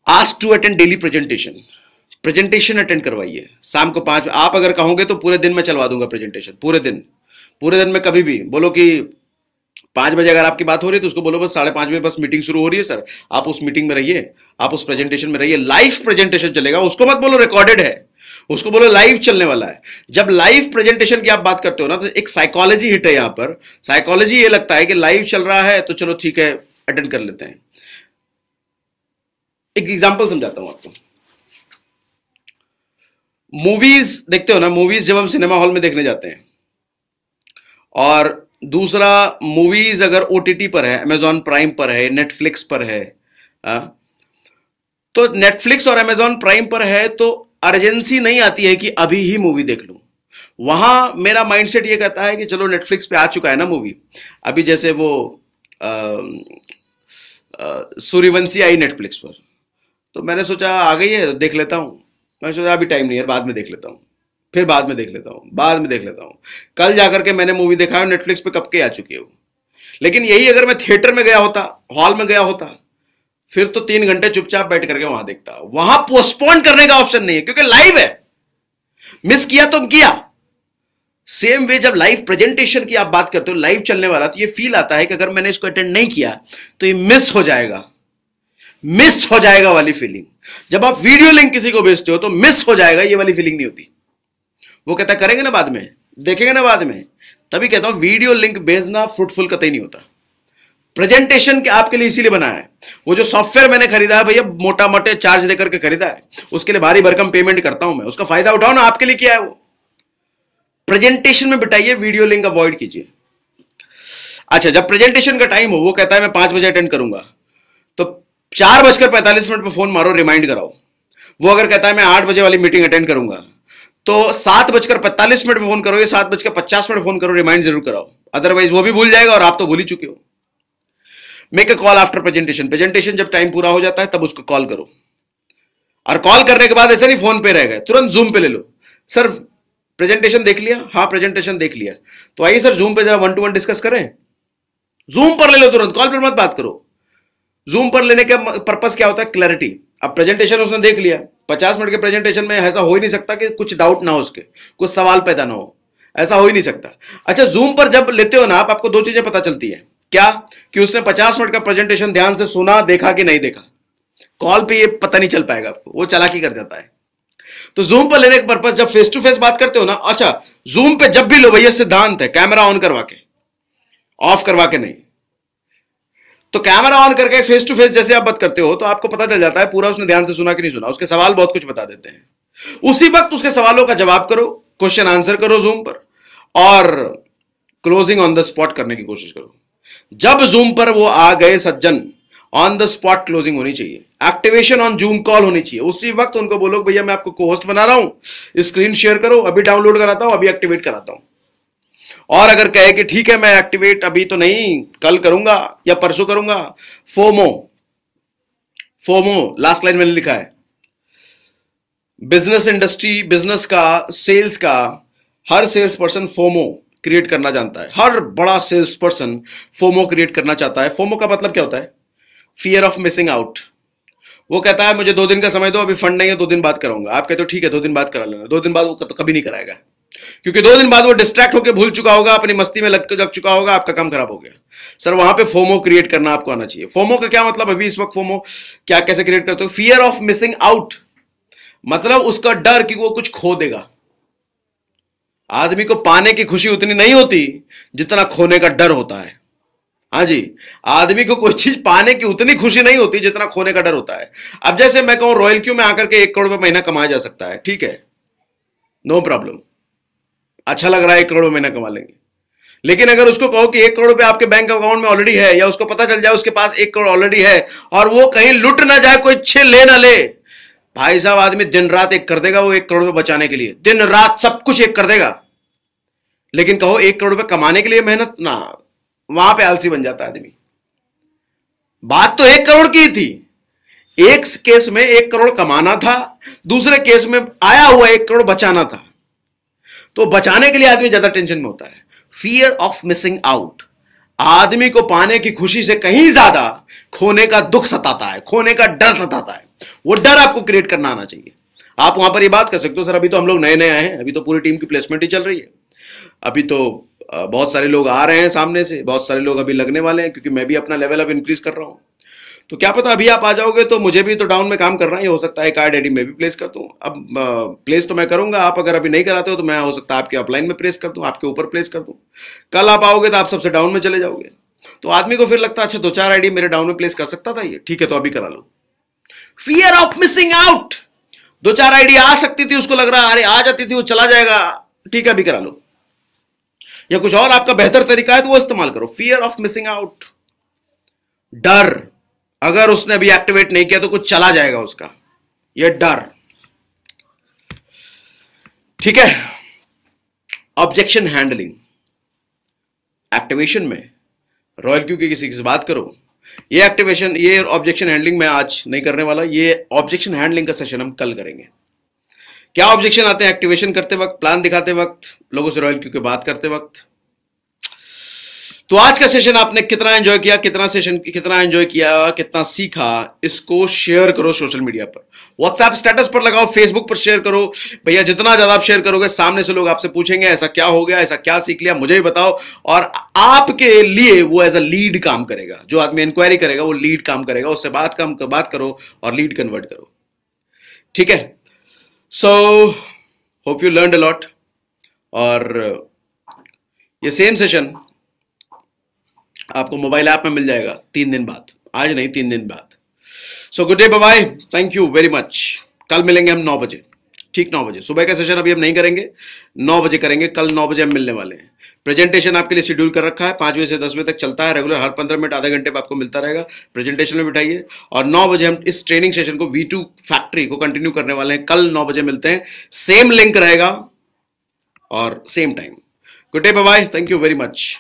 Ask to attend daily presentation. Presentation attend करवाइए शाम को 5। आप अगर कहोगे तो पूरे दिन में चलवा दूंगा प्रेजेंटेशन, पूरे दिन में कभी भी बोलो कि 5 बजे अगर आपकी बात हो रही है तो उसको बोलो बस 5:30 बजे बस मीटिंग शुरू हो रही है सर, आप उस मीटिंग में रहिए, आप उस प्रेजेंटेशन में रहिए। लाइव प्रेजेंटेशन चलेगा, उसको मत बोलो रिकॉर्डेड है, उसको बोलो लाइव चलने वाला है। जब लाइव प्रेजेंटेशन की आप बात करते हो ना तो एक साइकोलॉजी हिट है यहां पर। साइकोलॉजी ये लगता है कि लाइव चल रहा है तो चलो ठीक है अटेंड कर लेते हैं। एक एग्जांपल समझाता हूं आपको। मूवीज देखते हो ना, मूवीज जब हम सिनेमा हॉल में देखने जाते हैं, और दूसरा मूवीज अगर ओटीटी पर है, अमेजॉन प्राइम पर है, नेटफ्लिक्स पर है, तो नेटफ्लिक्स और अमेजॉन प्राइम पर है तो अर्जेंसी नहीं आती है कि अभी ही मूवी देख लूं। वहां मेरा माइंडसेट ये कहता है कि चलो नेटफ्लिक्स पे आ चुका है ना मूवी, अभी जैसे वो सूर्यवंशी आई नेटफ्लिक्स पर, तो मैंने सोचा आ गई है देख लेता हूं। मैं सोचा अभी टाइम नहीं है, बाद में देख लेता हूं, फिर बाद में देख लेता हूं, बाद में देख लेता हूं। कल जाकर के मैंने मूवी देखा है, नेटफ्लिक्स पे कब के आ चुकी है वो। लेकिन यही अगर मैं थिएटर में गया होता, हॉल में गया होता, फिर तो 3 घंटे चुपचाप बैठ करके वहां देखता। वहां पोस्टपोन करने का ऑप्शन नहीं है क्योंकि लाइव है, मिस किया तो किया। सेम वे जब लाइव प्रेजेंटेशन की आप बात करते हो, लाइव चलने वाला, तो ये फील आता है कि अगर मैंने इसको अटेंड नहीं किया तो ये मिस हो जाएगा, मिस हो जाएगा वाली फीलिंग। जब आप वीडियो लिंक किसी को भेजते हो तो मिस हो जाएगा ये वाली फीलिंग नहीं होती। वो कहता करेंगे ना बाद में, देखेंगे ना बाद में। तभी कहता हूं वीडियो लिंक भेजना फ्रूटफुल कतई नहीं होता। प्रेजेंटेशन के आपके लिए इसीलिए बना है। वो जो सॉफ्टवेयर मैंने खरीदा है भैया, मोटा मोटे चार्ज देकर के खरीदा है, उसके लिए भारी भरकम पेमेंट करता हूं मैं, उसका फायदा उठाओ ना। आपके लिए क्या है वो, प्रेजेंटेशन में बिठाइए, वीडियो लिंक अवॉइड कीजिए। अच्छा, जब प्रेजेंटेशन का टाइम हो, वो कहता है मैं 5 बजे अटेंड करूंगा, तो 4:45 पर फोन मारो, रिमाइंड कराओ। वो अगर कहता है मैं 8 बजे वाली मीटिंग अटेंड करूंगा, तो 7:45 पर फोन करो, या 7:50 फोन करो, रिमाइंड जरूर कराओ, अदरवाइज वो भी भूल जाएगा और आप तो भूल ही चुके हो। Make a call after presentation. Presentation जब टाइम पूरा हो जाता है तब उसको कॉल करो, और कॉल करने के बाद ऐसे नहीं फोन पे रह गए, तुरंत जूम पे ले लो। सर प्रेजेंटेशन देख लिया? हाँ प्रेजेंटेशन देख लिया। तो आइए सर जूम पे जरा 1-to-1 डिस्कस करें। जूम पर ले लो तुरंत, कॉल पर मत बात करो। जूम पर लेने का पर्पस क्या होता है? क्लैरिटी। अब प्रेजेंटेशन उसने देख लिया, 50 मिनट के प्रेजेंटेशन में ऐसा हो ही नहीं सकता कि कुछ डाउट ना हो, उसके कुछ सवाल पैदा ना हो, ऐसा हो ही नहीं सकता। अच्छा, जूम पर जब लेते हो ना आप, आपको 2 चीजें पता चलती है। क्या? कि उसने 50 मिनट का प्रेजेंटेशन ध्यान से सुना, देखा कि नहीं देखा। कॉल पे ये पता नहीं चल पाएगा आपको, वो चालाकी कर जाता है। तो जूम पर लेने का पर्पस, जब फेस टू फेस बात करते हो ना, अच्छा जूम पे जब भी लो भैया, सिद्धांत है कैमरा ऑन करवा के, ऑफ करवा के नहीं। तो कैमरा ऑन करके फेस टू फेस जैसे आप बात करते हो तो आपको पता चल जाता है पूरा उसने ध्यान से सुना कि नहीं सुना। उसके सवाल बहुत कुछ बता देते हैं। उसी वक्त उसके सवालों का जवाब करो, क्वेश्चन आंसर करो जूम पर, और क्लोजिंग ऑन द स्पॉट करने की कोशिश करो। जब जूम पर वो आ गए सज्जन, ऑन द स्पॉट क्लोजिंग होनी चाहिए, एक्टिवेशन ऑन जूम कॉल होनी चाहिए। उसी वक्त उनको बोलो भैया मैं आपको को होस्ट बना रहा हूं, स्क्रीन शेयर करो, अभी डाउनलोड कराता हूं, अभी एक्टिवेट कराता हूं। और अगर कहे कि ठीक है मैं एक्टिवेट अभी तो नहीं, कल करूंगा या परसों करूंगा, फोमो, फोमो लास्ट लाइन मैंने लिखा है। बिजनेस इंडस्ट्री, बिजनेस का, सेल्स का, हर सेल्स पर्सन फोमो क्रिएट करना जानता है। हर बड़ा सेल्स पर्सन फोमो क्रिएट करना चाहता है। फोमो का मतलब क्या होता है? Fear of missing out. वो कहता है मुझे 2 दिन का समय दो, अभी फंड नहीं है, 2 दिन बाद कराऊंगा। आप कहते हो ठीक है 2 दिन बाद करा लेना, 2 दिन बाद वो कभी नहीं कराएगा, क्योंकि 2 दिन बाद वो डिस्ट्रैक्ट होकर भूल चुका होगा, अपनी मस्ती में लग चुका होगा, आपका काम खराब हो गया। सर वहां पे फोमो क्रिएट करना आपको आना चाहिए। फोमो का क्या मतलब? अभी इस वक्त फोमो क्या कैसे क्रिएट करते हो? फियर ऑफ मिसिंग आउट, मतलब उसका डर कि वो कुछ खो देगा। आदमी को पाने की खुशी उतनी नहीं होती जितना खोने का डर होता है। हाँ जी, आदमी को कोई चीज पाने की उतनी खुशी नहीं होती जितना खोने का डर होता है। अब जैसे मैं कहूं रॉयल क्यू में आकर के 1 करोड़ रुपए महीना कमाया जा सकता है, ठीक है, नो प्रॉब्लम, अच्छा लग रहा है 1 करोड़ महीना कमा लेंगे। लेकिन अगर उसको कहो कि 1 करोड़ रुपए आपके बैंक अकाउंट में ऑलरेडी है, या उसको पता चल जाए उसके पास 1 करोड़ ऑलरेडी है और वो कहीं लुट ना जाए, कोई छे ले ना ले, भाई साहब आदमी दिन रात एक कर देगा वो 1 करोड़ रुपए बचाने के लिए, दिन रात सब कुछ एक कर देगा। लेकिन कहो 1 करोड़ रुपए कमाने के लिए मेहनत ना, वहां पे आलसी बन जाता आदमी। बात तो 1 करोड़ की थी। एक केस में 1 करोड़ कमाना था, दूसरे केस में आया हुआ 1 करोड़ बचाना था। तो बचाने के लिए आदमी ज्यादा टेंशन में होता है। फियर ऑफ मिसिंग आउट, आदमी को पाने की खुशी से कहीं ज्यादा खोने का दुख सताता है, खोने का डर सताता है। वो डर आपको क्रिएट करना आना चाहिए। आप वहां पर ये बात कर सकते हो, सर अभी तो हम लोग नए नए आए हैं, अभी तो पूरी टीम की प्लेसमेंट ही चल रही है, अभी तो बहुत सारे लोग आ रहे हैं सामने से, बहुत सारे लोग अभी लगने वाले हैं, क्योंकि मैं भी अपना लेवल अब इंक्रीज कर रहा हूं। तो क्या पता अभी आप आ जाओगे तो मुझे भी तो डाउन में काम करना ही हो सकता है, कार्ड एडी में भी प्लेस कर दूं। अब प्लेस तो मैं करूंगा, आप अगर अभी नहीं कराते हो तो मैं हो सकता है आपके अपलाइन में प्लेस कर दूं, आपके ऊपर प्लेस कर दूं। कल आप आओगे तो आप सबसे डाउन में चले जाओगे, तो आदमी को फिर लगता है अच्छा 2-4 आईडी मेरे डाउन में प्लेस कर सकता था ये, ठीक है तो अभी करा लो। Fear of missing out, 2-4 ID आ सकती थी, उसको लग रहा अरे आ जाती थी वो चला जाएगा, ठीक है अभी करा लो। या कुछ और आपका बेहतर तरीका है तो वो इस्तेमाल करो। फियर ऑफ मिसिंग आउट, डर, अगर उसने अभी एक्टिवेट नहीं किया तो कुछ चला जाएगा उसका, ये डर। ठीक है, ऑब्जेक्शन हैंडलिंग, एक्टिवेशन में रॉयल क्यू की किसी से बात करो। ये एक्टिवेशन, ये ऑब्जेक्शन हैंडलिंग मैं आज नहीं करने वाला, ये ऑब्जेक्शन हैंडलिंग का सेशन हम कल करेंगे। क्या ऑब्जेक्शन आते हैं एक्टिवेशन करते वक्त, प्लान दिखाते वक्त, लोगों से रॉयल क्यू की बात करते वक्त। तो आज का सेशन आपने कितना एंजॉय किया, कितना एंजॉय किया, कितना सीखा, इसको शेयर करो सोशल मीडिया पर, व्हाट्सएप स्टेटस पर लगाओ, फेसबुक पर शेयर करो। भैया जितना ज्यादा आप शेयर करोगे सामने से लोग आपसे पूछेंगे ऐसा क्या हो गया, ऐसा क्या सीख लिया, मुझे भी बताओ। और आपके लिए वो एज अ लीड काम करेगा, जो आदमी इंक्वायरी करेगा वो लीड काम करेगा, उससे बात करो और लीड कन्वर्ट करो। ठीक है, so hope you learned a lot. और ये सेम सेशन आपको मोबाइल ऐप में मिल जाएगा 3 दिन बाद, आज नहीं 3 दिन बाद। So good day, bye bye, thank you very much. कल मिलेंगे हम 9 बजे, ठीक 9 बजे। सुबह का सेशन अभी हम नहीं करेंगे, 9 बजे करेंगे, कल 9 बजे हम मिलने वाले हैं। प्रेजेंटेशन आपके लिए शेड्यूल कर रखा है, 5 बजे से 10 बजे तक चलता है रेगुलर, हर 15 मिनट आधे घंटे पर आपको मिलता रहेगा। प्रेजेंटेशन में बिठाइए और 9 बजे हम इस ट्रेनिंग सेशन को V2 फैक्ट्री को कंटिन्यू करने वाले हैं। कल 9 बजे मिलते हैं, सेम लिंक रहेगा और same time. Good day, bye bye, thank you very much.